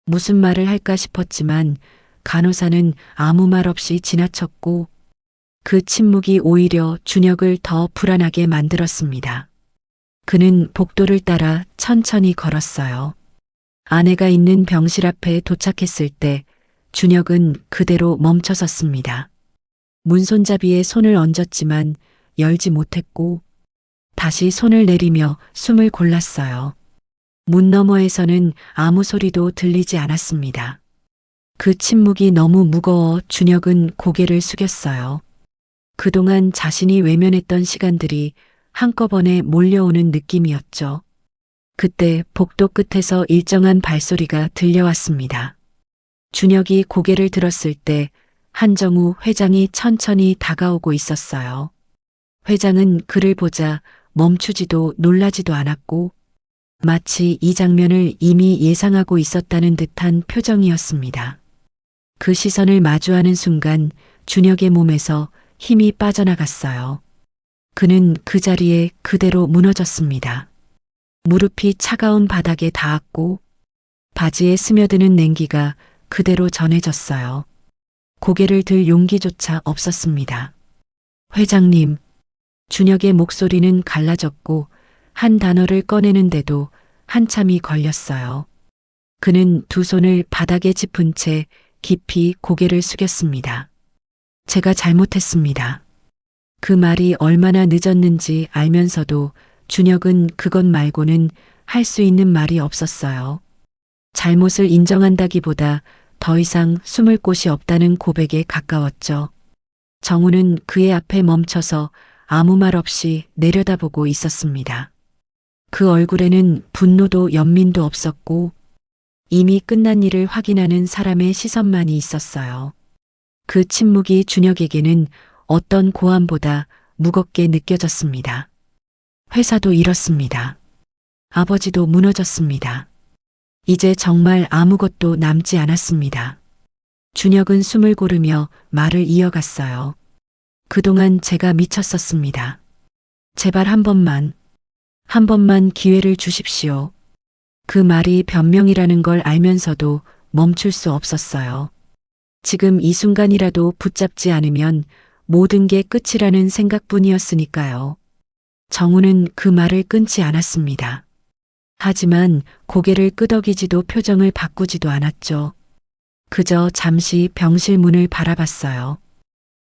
무슨 말을 할까 싶었지만 간호사는 아무 말 없이 지나쳤고 그 침묵이 오히려 준혁을 더 불안하게 만들었습니다. 그는 복도를 따라 천천히 걸었어요. 아내가 있는 병실 앞에 도착했을 때 준혁은 그대로 멈춰섰습니다. 문손잡이에 손을 얹었지만 열지 못했고 다시 손을 내리며 숨을 골랐어요. 문 너머에서는 아무 소리도 들리지 않았습니다. 그 침묵이 너무 무거워 준혁은 고개를 숙였어요. 그동안 자신이 외면했던 시간들이 한꺼번에 몰려오는 느낌이었죠. 그때 복도 끝에서 일정한 발소리가 들려왔습니다. 준혁이 고개를 들었을 때 한정우 회장이 천천히 다가오고 있었어요. 회장은 그를 보자 멈추지도 놀라지도 않았고 마치 이 장면을 이미 예상하고 있었다는 듯한 표정이었습니다. 그 시선을 마주하는 순간 준혁의 몸에서 힘이 빠져나갔어요. 그는 그 자리에 그대로 무너졌습니다. 무릎이 차가운 바닥에 닿았고 바지에 스며드는 냉기가 그대로 전해졌어요. 고개를 들 용기조차 없었습니다. 회장님, 준혁의 목소리는 갈라졌고 한 단어를 꺼내는데도 한참이 걸렸어요. 그는 두 손을 바닥에 짚은 채 깊이 고개를 숙였습니다. 제가 잘못했습니다. 그 말이 얼마나 늦었는지 알면서도 준혁은 그것 말고는 할 수 있는 말이 없었어요. 잘못을 인정한다기보다 더 이상 숨을 곳이 없다는 고백에 가까웠죠. 정우는 그의 앞에 멈춰서 아무 말 없이 내려다보고 있었습니다. 그 얼굴에는 분노도 연민도 없었고 이미 끝난 일을 확인하는 사람의 시선만이 있었어요. 그 침묵이 준혁에게는 어떤 고함보다 무겁게 느껴졌습니다. 회사도 잃었습니다. 아버지도 무너졌습니다. 이제 정말 아무것도 남지 않았습니다. 준혁은 숨을 고르며 말을 이어갔어요. 그동안 제가 미쳤었습니다. 제발 한 번만 기회를 주십시오. 그 말이 변명이라는 걸 알면서도 멈출 수 없었어요. 지금 이 순간이라도 붙잡지 않으면 모든 게 끝이라는 생각뿐이었으니까요. 정우는 그 말을 끊지 않았습니다. 하지만 고개를 끄덕이지도 표정을 바꾸지도 않았죠. 그저 잠시 병실 문을 바라봤어요.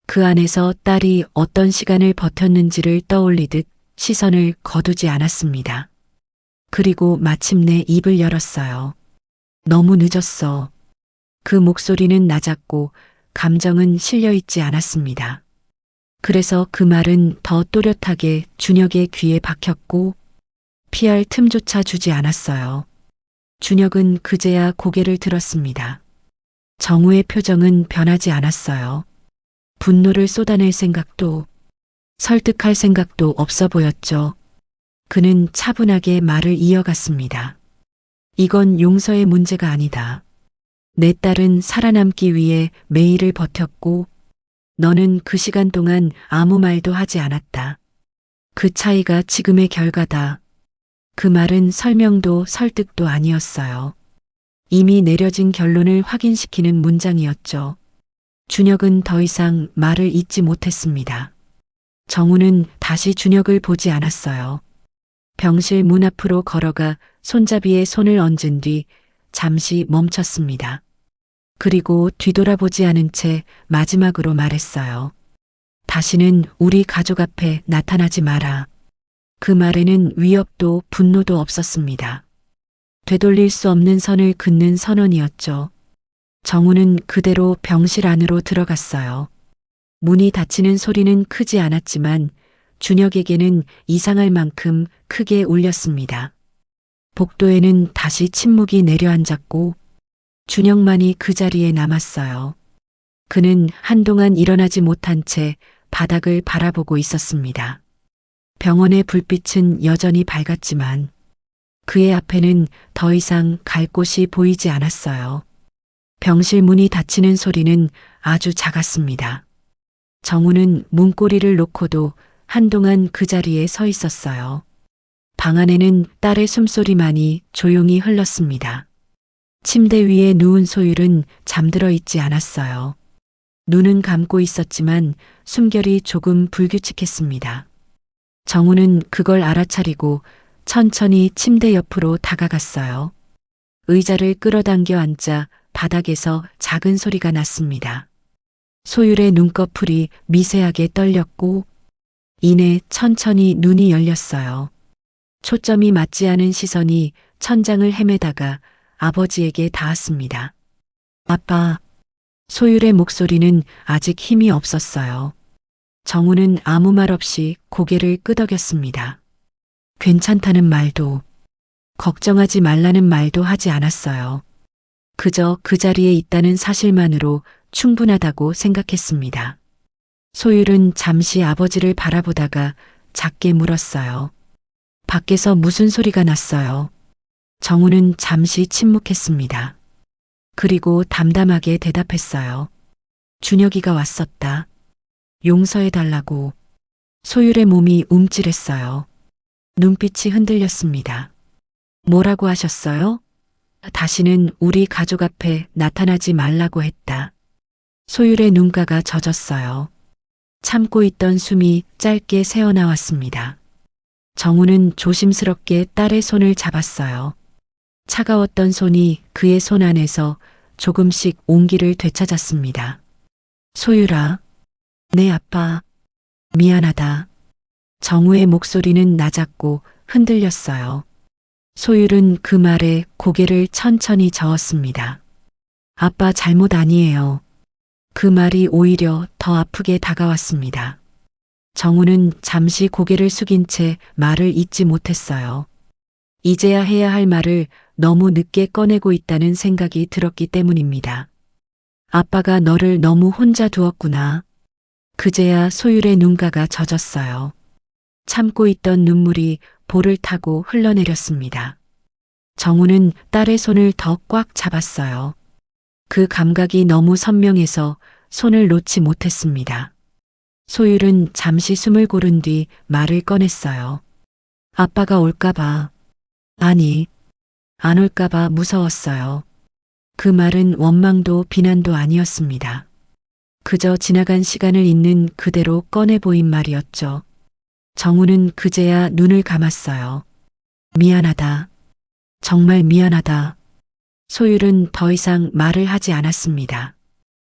그 안에서 딸이 어떤 시간을 버텼는지를 떠올리듯 시선을 거두지 않았습니다. 그리고 마침내 입을 열었어요. 너무 늦었어. 그 목소리는 낮았고 감정은 실려있지 않았습니다. 그래서 그 말은 더 또렷하게 준혁의 귀에 박혔고 피할 틈조차 주지 않았어요. 준혁은 그제야 고개를 들었습니다. 정우의 표정은 변하지 않았어요. 분노를 쏟아낼 생각도 설득할 생각도 없어 보였죠. 그는 차분하게 말을 이어갔습니다. 이건 용서의 문제가 아니다. 내 딸은 살아남기 위해 매일을 버텼고 너는 그 시간 동안 아무 말도 하지 않았다. 그 차이가 지금의 결과다. 그 말은 설명도 설득도 아니었어요. 이미 내려진 결론을 확인시키는 문장이었죠. 준혁은 더 이상 말을 잇지 못했습니다. 정우는 다시 준혁을 보지 않았어요. 병실 문 앞으로 걸어가 손잡이에 손을 얹은 뒤 잠시 멈췄습니다. 그리고 뒤돌아보지 않은 채 마지막으로 말했어요. 다시는 우리 가족 앞에 나타나지 마라. 그 말에는 위협도 분노도 없었습니다. 되돌릴 수 없는 선을 긋는 선언이었죠. 정우는 그대로 병실 안으로 들어갔어요. 문이 닫히는 소리는 크지 않았지만 준혁에게는 이상할 만큼 크게 울렸습니다. 복도에는 다시 침묵이 내려앉았고 준혁만이 그 자리에 남았어요. 그는 한동안 일어나지 못한 채 바닥을 바라보고 있었습니다. 병원의 불빛은 여전히 밝았지만 그의 앞에는 더 이상 갈 곳이 보이지 않았어요. 병실 문이 닫히는 소리는 아주 작았습니다. 정우는 문고리를 놓고도 한동안 그 자리에 서 있었어요. 방 안에는 딸의 숨소리만이 조용히 흘렀습니다. 침대 위에 누운 소율은 잠들어 있지 않았어요. 눈은 감고 있었지만 숨결이 조금 불규칙했습니다. 정우는 그걸 알아차리고 천천히 침대 옆으로 다가갔어요. 의자를 끌어당겨 앉자 바닥에서 작은 소리가 났습니다. 소율의 눈꺼풀이 미세하게 떨렸고 이내 천천히 눈이 열렸어요. 초점이 맞지 않은 시선이 천장을 헤매다가 아버지에게 닿았습니다. 아빠. 소율의 목소리는 아직 힘이 없었어요. 정우는 아무 말 없이 고개를 끄덕였습니다. 괜찮다는 말도, 걱정하지 말라는 말도 하지 않았어요. 그저 그 자리에 있다는 사실만으로 충분하다고 생각했습니다. 소율은 잠시 아버지를 바라보다가 작게 물었어요. 밖에서 무슨 소리가 났어요? 정우는 잠시 침묵했습니다. 그리고 담담하게 대답했어요. 준혁이가 왔었다. 용서해달라고. 소율의 몸이 움찔했어요. 눈빛이 흔들렸습니다. 뭐라고 하셨어요? 다시는 우리 가족 앞에 나타나지 말라고 했다. 소율의 눈가가 젖었어요. 참고 있던 숨이 짧게 새어나왔습니다. 정우는 조심스럽게 딸의 손을 잡았어요. 차가웠던 손이 그의 손 안에서 조금씩 온기를 되찾았습니다. 소율아, 내 아빠, 미안하다. 정우의 목소리는 낮았고 흔들렸어요. 소율은 그 말에 고개를 천천히 저었습니다. 아빠 잘못 아니에요. 그 말이 오히려 더 아프게 다가왔습니다. 정우는 잠시 고개를 숙인 채 말을 잇지 못했어요. 이제야 해야 할 말을 너무 늦게 꺼내고 있다는 생각이 들었기 때문입니다. 아빠가 너를 너무 혼자 두었구나. 그제야 소율의 눈가가 젖었어요. 참고 있던 눈물이 볼을 타고 흘러내렸습니다. 정우는 딸의 손을 더 꽉 잡았어요. 그 감각이 너무 선명해서 손을 놓지 못했습니다. 소율은 잠시 숨을 고른 뒤 말을 꺼냈어요. 아빠가 올까봐. 아니, 안 올까봐 무서웠어요. 그 말은 원망도 비난도 아니었습니다. 그저 지나간 시간을 있는 그대로 꺼내 보인 말이었죠. 정우는 그제야 눈을 감았어요. 미안하다. 정말 미안하다. 소율은 더 이상 말을 하지 않았습니다.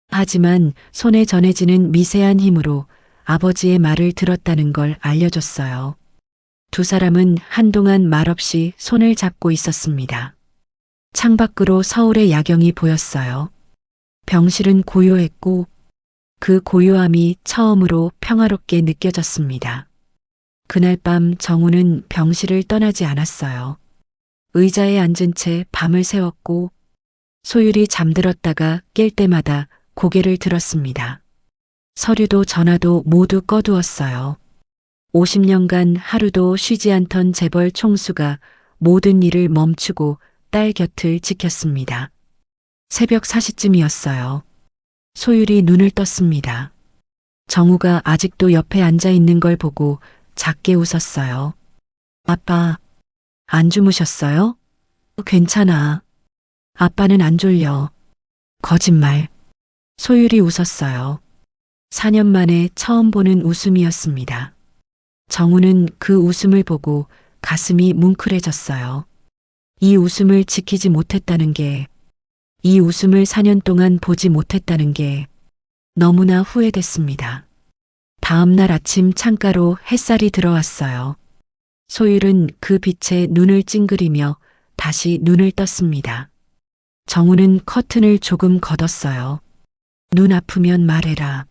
하지만 손에 전해지는 미세한 힘으로 아버지의 말을 들었다는 걸 알려줬어요. 두 사람은 한동안 말없이 손을 잡고 있었습니다. 창밖으로 서울의 야경이 보였어요. 병실은 고요했고 그 고요함이 처음으로 평화롭게 느껴졌습니다. 그날 밤 정우는 병실을 떠나지 않았어요. 의자에 앉은 채 밤을 새웠고 소율이 잠들었다가 깰 때마다 고개를 들었습니다. 서류도 전화도 모두 꺼두었어요. 50년간 하루도 쉬지 않던 재벌 총수가 모든 일을 멈추고 딸 곁을 지켰습니다. 새벽 4시쯤이었어요. 소율이 눈을 떴습니다. 정우가 아직도 옆에 앉아 있는 걸 보고 작게 웃었어요. 아빠, 안 주무셨어요? 괜찮아. 아빠는 안 졸려. 거짓말. 소율이 웃었어요. 4년 만에 처음 보는 웃음이었습니다. 정우는 그 웃음을 보고 가슴이 뭉클해졌어요. 이 웃음을 지키지 못했다는 게, 이 웃음을 4년 동안 보지 못했다는 게 너무나 후회됐습니다. 다음 날 아침 창가로 햇살이 들어왔어요. 소율은 그 빛에 눈을 찡그리며 다시 눈을 떴습니다. 정우는 커튼을 조금 걷었어요. 눈 아프면 말해라.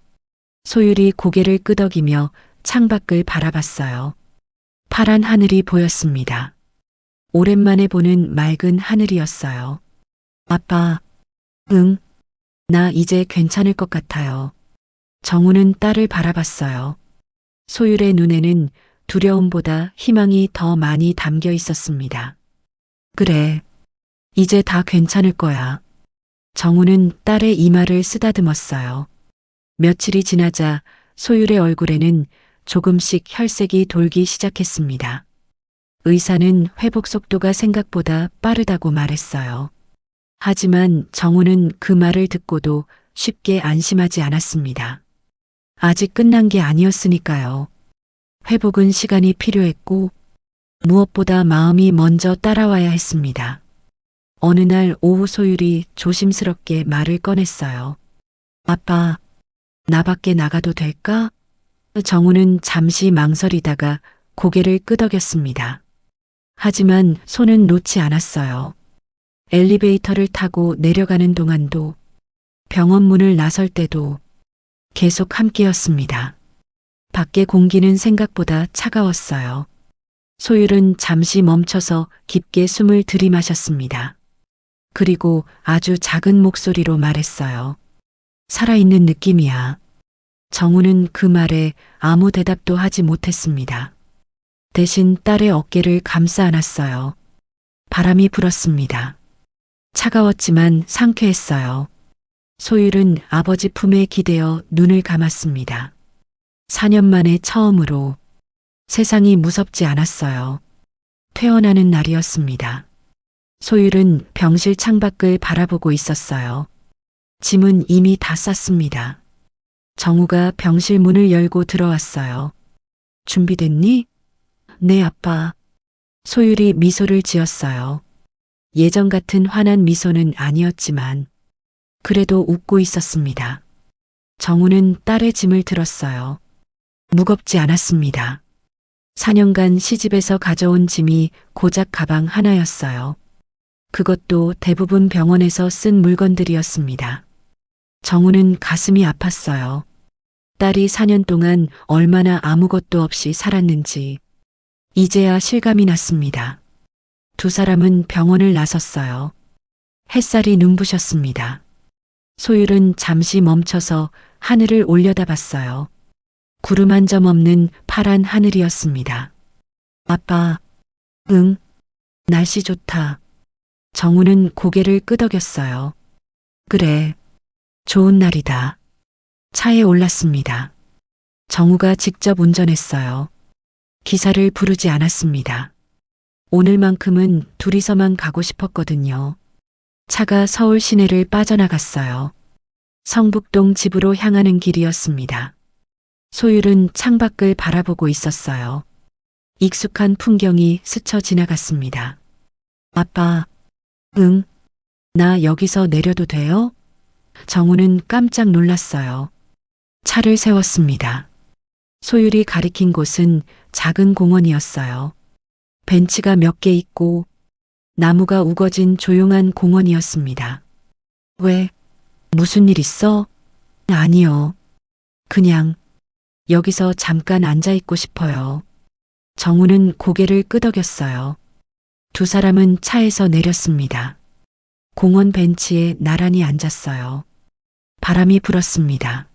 소율이 고개를 끄덕이며 창밖을 바라봤어요. 파란 하늘이 보였습니다. 오랜만에 보는 맑은 하늘이었어요. 아빠, 응, 나 이제 괜찮을 것 같아요. 정우는 딸을 바라봤어요. 소율의 눈에는 두려움보다 희망이 더 많이 담겨 있었습니다. 그래, 이제 다 괜찮을 거야. 정우는 딸의 이마를 쓰다듬었어요. 며칠이 지나자 소율의 얼굴에는 조금씩 혈색이 돌기 시작했습니다. 의사는 회복 속도가 생각보다 빠르다고 말했어요. 하지만 정우는 그 말을 듣고도 쉽게 안심하지 않았습니다. 아직 끝난 게 아니었으니까요. 회복은 시간이 필요했고 무엇보다 마음이 먼저 따라와야 했습니다. 어느 날 오후 소율이 조심스럽게 말을 꺼냈어요. 아빠, 나 밖에 나가도 될까? 정우는 잠시 망설이다가 고개를 끄덕였습니다. 하지만 손은 놓지 않았어요. 엘리베이터를 타고 내려가는 동안도 병원 문을 나설 때도 계속 함께였습니다. 밖의 공기는 생각보다 차가웠어요. 소율은 잠시 멈춰서 깊게 숨을 들이마셨습니다. 그리고 아주 작은 목소리로 말했어요. 살아있는 느낌이야. 정우는 그 말에 아무 대답도 하지 못했습니다. 대신 딸의 어깨를 감싸 안았어요. 바람이 불었습니다. 차가웠지만 상쾌했어요. 소율은 아버지 품에 기대어 눈을 감았습니다. 4년 만에 처음으로 세상이 무섭지 않았어요. 퇴원하는 날이었습니다. 소율은 병실 창밖을 바라보고 있었어요. 짐은 이미 다 쌌습니다. 정우가 병실 문을 열고 들어왔어요. 준비됐니? 네, 아빠. 소율이 미소를 지었어요. 예전 같은 환한 미소는 아니었지만 그래도 웃고 있었습니다. 정우는 딸의 짐을 들었어요. 무겁지 않았습니다. 4년간 시집에서 가져온 짐이 고작 가방 하나였어요. 그것도 대부분 병원에서 쓴 물건들이었습니다. 정우는 가슴이 아팠어요. 딸이 4년 동안 얼마나 아무것도 없이 살았는지 이제야 실감이 났습니다. 두 사람은 병원을 나섰어요. 햇살이 눈부셨습니다. 소율은 잠시 멈춰서 하늘을 올려다봤어요. 구름 한 점 없는 파란 하늘이었습니다. 아빠, 응, 날씨 좋다. 정우는 고개를 끄덕였어요. 그래, 좋은 날이다. 차에 올랐습니다. 정우가 직접 운전했어요. 기사를 부르지 않았습니다. 오늘만큼은 둘이서만 가고 싶었거든요. 차가 서울 시내를 빠져나갔어요. 성북동 집으로 향하는 길이었습니다. 소율은 창밖을 바라보고 있었어요. 익숙한 풍경이 스쳐 지나갔습니다. 아빠, 응, 나 여기서 내려도 돼요? 정우는 깜짝 놀랐어요. 차를 세웠습니다. 소율이 가리킨 곳은 작은 공원이었어요. 벤치가 몇 개 있고 나무가 우거진 조용한 공원이었습니다. 왜? 무슨 일 있어? 아니요. 그냥 여기서 잠깐 앉아 있고 싶어요. 정우는 고개를 끄덕였어요. 두 사람은 차에서 내렸습니다. 공원 벤치에 나란히 앉았어요. 바람이 불었습니다.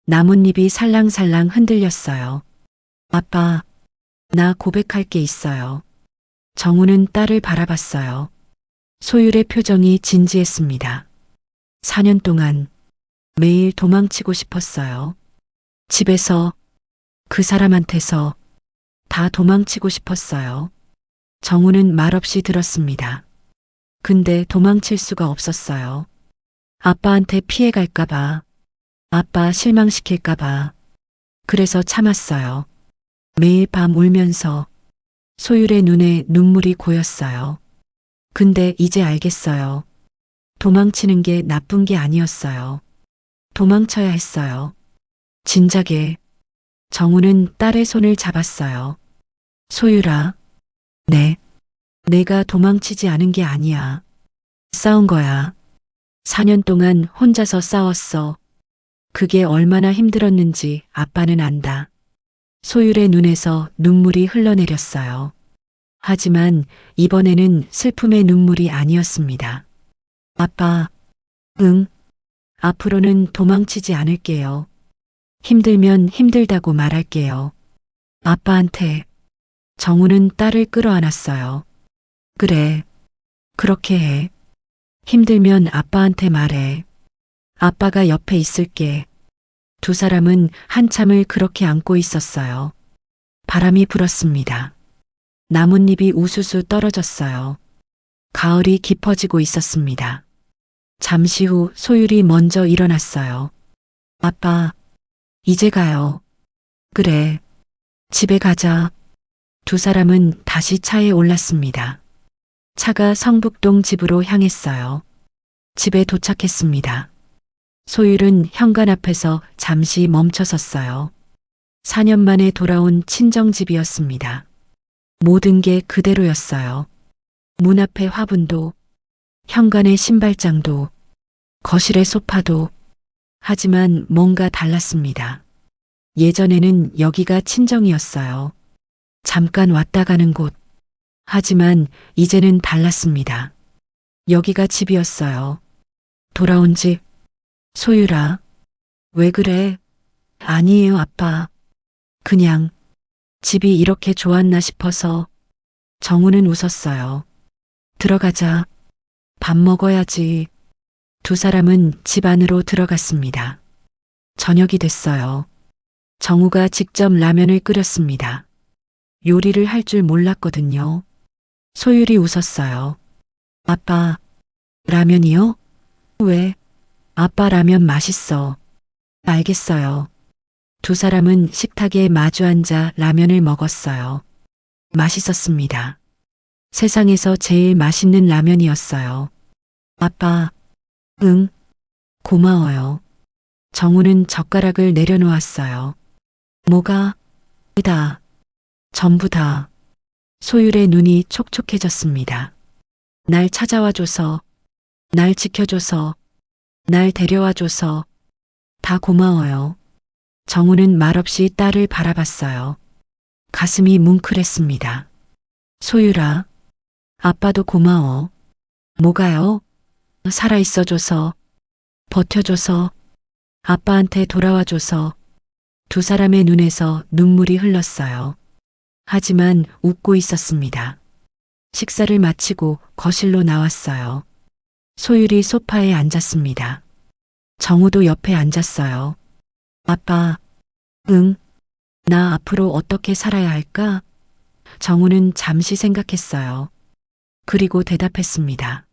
나뭇잎이 살랑살랑 흔들렸어요. 아빠, 나 고백할 게 있어요. 정우는 딸을 바라봤어요. 소율의 표정이 진지했습니다. 4년 동안 매일 도망치고 싶었어요. 집에서, 그 사람한테서 다 도망치고 싶었어요. 정우는 말없이 들었습니다. 근데 도망칠 수가 없었어요. 아빠한테 피해갈까봐, 아빠 실망시킬까봐. 그래서 참았어요. 매일 밤 울면서 소율의 눈에 눈물이 고였어요. 근데 이제 알겠어요. 도망치는 게 나쁜 게 아니었어요. 도망쳐야 했어요. 진작에. 정우는 딸의 손을 잡았어요. 소율아, 네. 내가 도망치지 않은 게 아니야. 싸운 거야. 4년 동안 혼자서 싸웠어. 그게 얼마나 힘들었는지 아빠는 안다. 소율의 눈에서 눈물이 흘러내렸어요. 하지만 이번에는 슬픔의 눈물이 아니었습니다. 아빠, 응. 앞으로는 도망치지 않을게요. 힘들면 힘들다고 말할게요. 아빠한테. 정우는 딸을 끌어안았어요. 그래. 그렇게 해. 힘들면 아빠한테 말해. 아빠가 옆에 있을게. 두 사람은 한참을 그렇게 안고 있었어요. 바람이 불었습니다. 나뭇잎이 우수수 떨어졌어요. 가을이 깊어지고 있었습니다. 잠시 후 소율이 먼저 일어났어요. 아빠, 이제 가요. 그래. 집에 가자. 두 사람은 다시 차에 올랐습니다. 차가 성북동 집으로 향했어요. 집에 도착했습니다. 소율은 현관 앞에서 잠시 멈춰 섰어요. 4년 만에 돌아온 친정집이었습니다. 모든 게 그대로였어요. 문 앞의 화분도, 현관의 신발장도, 거실의 소파도. 하지만 뭔가 달랐습니다. 예전에는 여기가 친정이었어요. 잠깐 왔다 가는 곳. 하지만 이제는 달랐습니다. 여기가 집이었어요. 돌아온 집. 소율아, 왜 그래? 아니에요, 아빠. 그냥 집이 이렇게 좋았나 싶어서. 정우는 웃었어요. 들어가자. 밥 먹어야지. 두 사람은 집 안으로 들어갔습니다. 저녁이 됐어요. 정우가 직접 라면을 끓였습니다. 요리를 할 줄 몰랐거든요. 소율이 웃었어요. 아빠, 라면이요? 왜? 아빠 라면 맛있어. 알겠어요. 두 사람은 식탁에 마주 앉아 라면을 먹었어요. 맛있었습니다. 세상에서 제일 맛있는 라면이었어요. 아빠, 응, 고마워요. 정우는 젓가락을 내려놓았어요. 뭐가? 다. 전부 다. 소율의 눈이 촉촉해졌습니다. 날 찾아와줘서, 날 지켜줘서, 날 데려와줘서 다 고마워요. 정우는 말없이 딸을 바라봤어요. 가슴이 뭉클했습니다. 소율아, 아빠도 고마워. 뭐가요? 살아있어줘서, 버텨줘서, 아빠한테 돌아와줘서. 두 사람의 눈에서 눈물이 흘렀어요. 하지만 웃고 있었습니다. 식사를 마치고 거실로 나왔어요. 소율이 소파에 앉았습니다. 정우도 옆에 앉았어요. 아빠, 응, 나 앞으로 어떻게 살아야 할까? 정우는 잠시 생각했어요. 그리고 대답했습니다.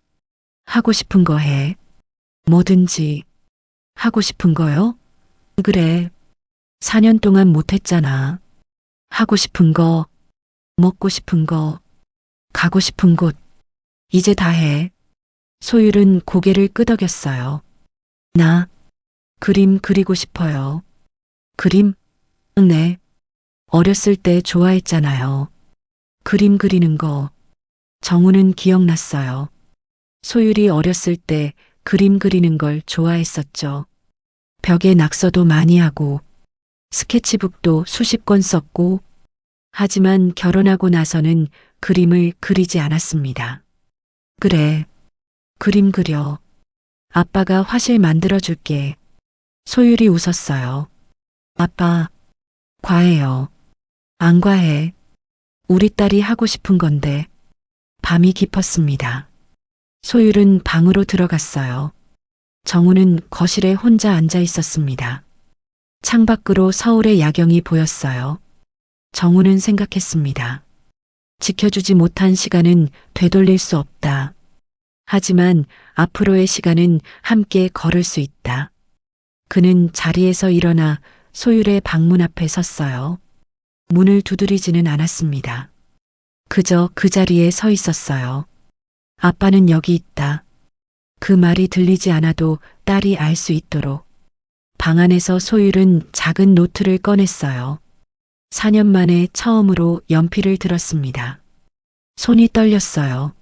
하고 싶은 거 해. 뭐든지. 하고 싶은 거요? 그래. 4년 동안 못했잖아. 하고 싶은 거, 먹고 싶은 거, 가고 싶은 곳. 이제 다 해. 소율은 고개를 끄덕였어요. 나 그림 그리고 싶어요. 그림? 네. 어렸을 때 좋아했잖아요. 그림 그리는 거. 정우는 기억났어요. 소율이 어렸을 때 그림 그리는 걸 좋아했었죠. 벽에 낙서도 많이 하고 스케치북도 수십 권 썼고, 하지만 결혼하고 나서는 그림을 그리지 않았습니다. 그래, 그림 그려. 아빠가 화실 만들어 줄게. 소율이 웃었어요. 아빠, 과해요. 안 과해. 우리 딸이 하고 싶은 건데. 밤이 깊었습니다. 소율은 방으로 들어갔어요. 정우는 거실에 혼자 앉아 있었습니다. 창밖으로 서울의 야경이 보였어요. 정우는 생각했습니다. 지켜주지 못한 시간은 되돌릴 수 없다. 하지만 앞으로의 시간은 함께 걸을 수 있다. 그는 자리에서 일어나 소율의 방문 앞에 섰어요. 문을 두드리지는 않았습니다. 그저 그 자리에 서 있었어요. 아빠는 여기 있다. 그 말이 들리지 않아도 딸이 알 수 있도록. 방 안에서 소율은 작은 노트를 꺼냈어요. 4년 만에 처음으로 연필을 들었습니다. 손이 떨렸어요.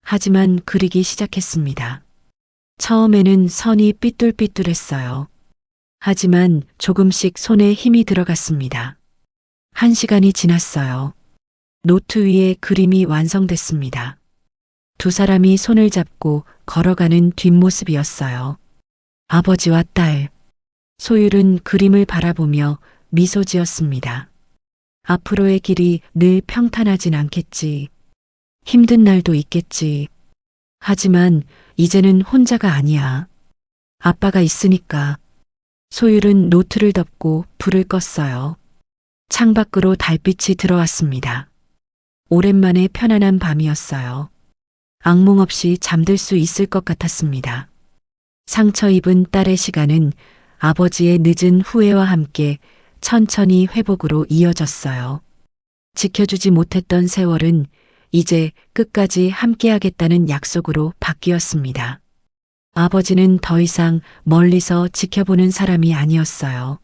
하지만 그리기 시작했습니다. 처음에는 선이 삐뚤삐뚤했어요. 하지만 조금씩 손에 힘이 들어갔습니다. 1시간이 지났어요. 노트 위에 그림이 완성됐습니다. 두 사람이 손을 잡고 걸어가는 뒷모습이었어요. 아버지와 딸. 소율은 그림을 바라보며 미소 지었습니다. 앞으로의 길이 늘 평탄하진 않겠지. 힘든 날도 있겠지. 하지만 이제는 혼자가 아니야. 아빠가 있으니까. 소율은 노트를 덮고 불을 껐어요. 창밖으로 달빛이 들어왔습니다. 오랜만에 편안한 밤이었어요. 악몽 없이 잠들 수 있을 것 같았습니다. 상처 입은 딸의 시간은 아버지의 늦은 후회와 함께 천천히 회복으로 이어졌어요. 지켜주지 못했던 세월은 이제 끝까지 함께하겠다는 약속으로 바뀌었습니다. 아버지는 더 이상 멀리서 지켜보는 사람이 아니었어요.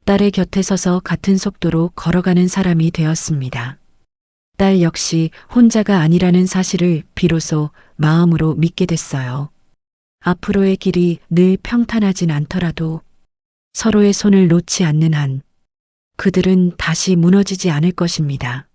딸의 곁에 서서 같은 속도로 걸어가는 사람이 되었습니다. 딸 역시 혼자가 아니라는 사실을 비로소 마음으로 믿게 됐어요. 앞으로의 길이 늘 평탄하진 않더라도 서로의 손을 놓지 않는 한 그들은 다시 무너지지 않을 것입니다.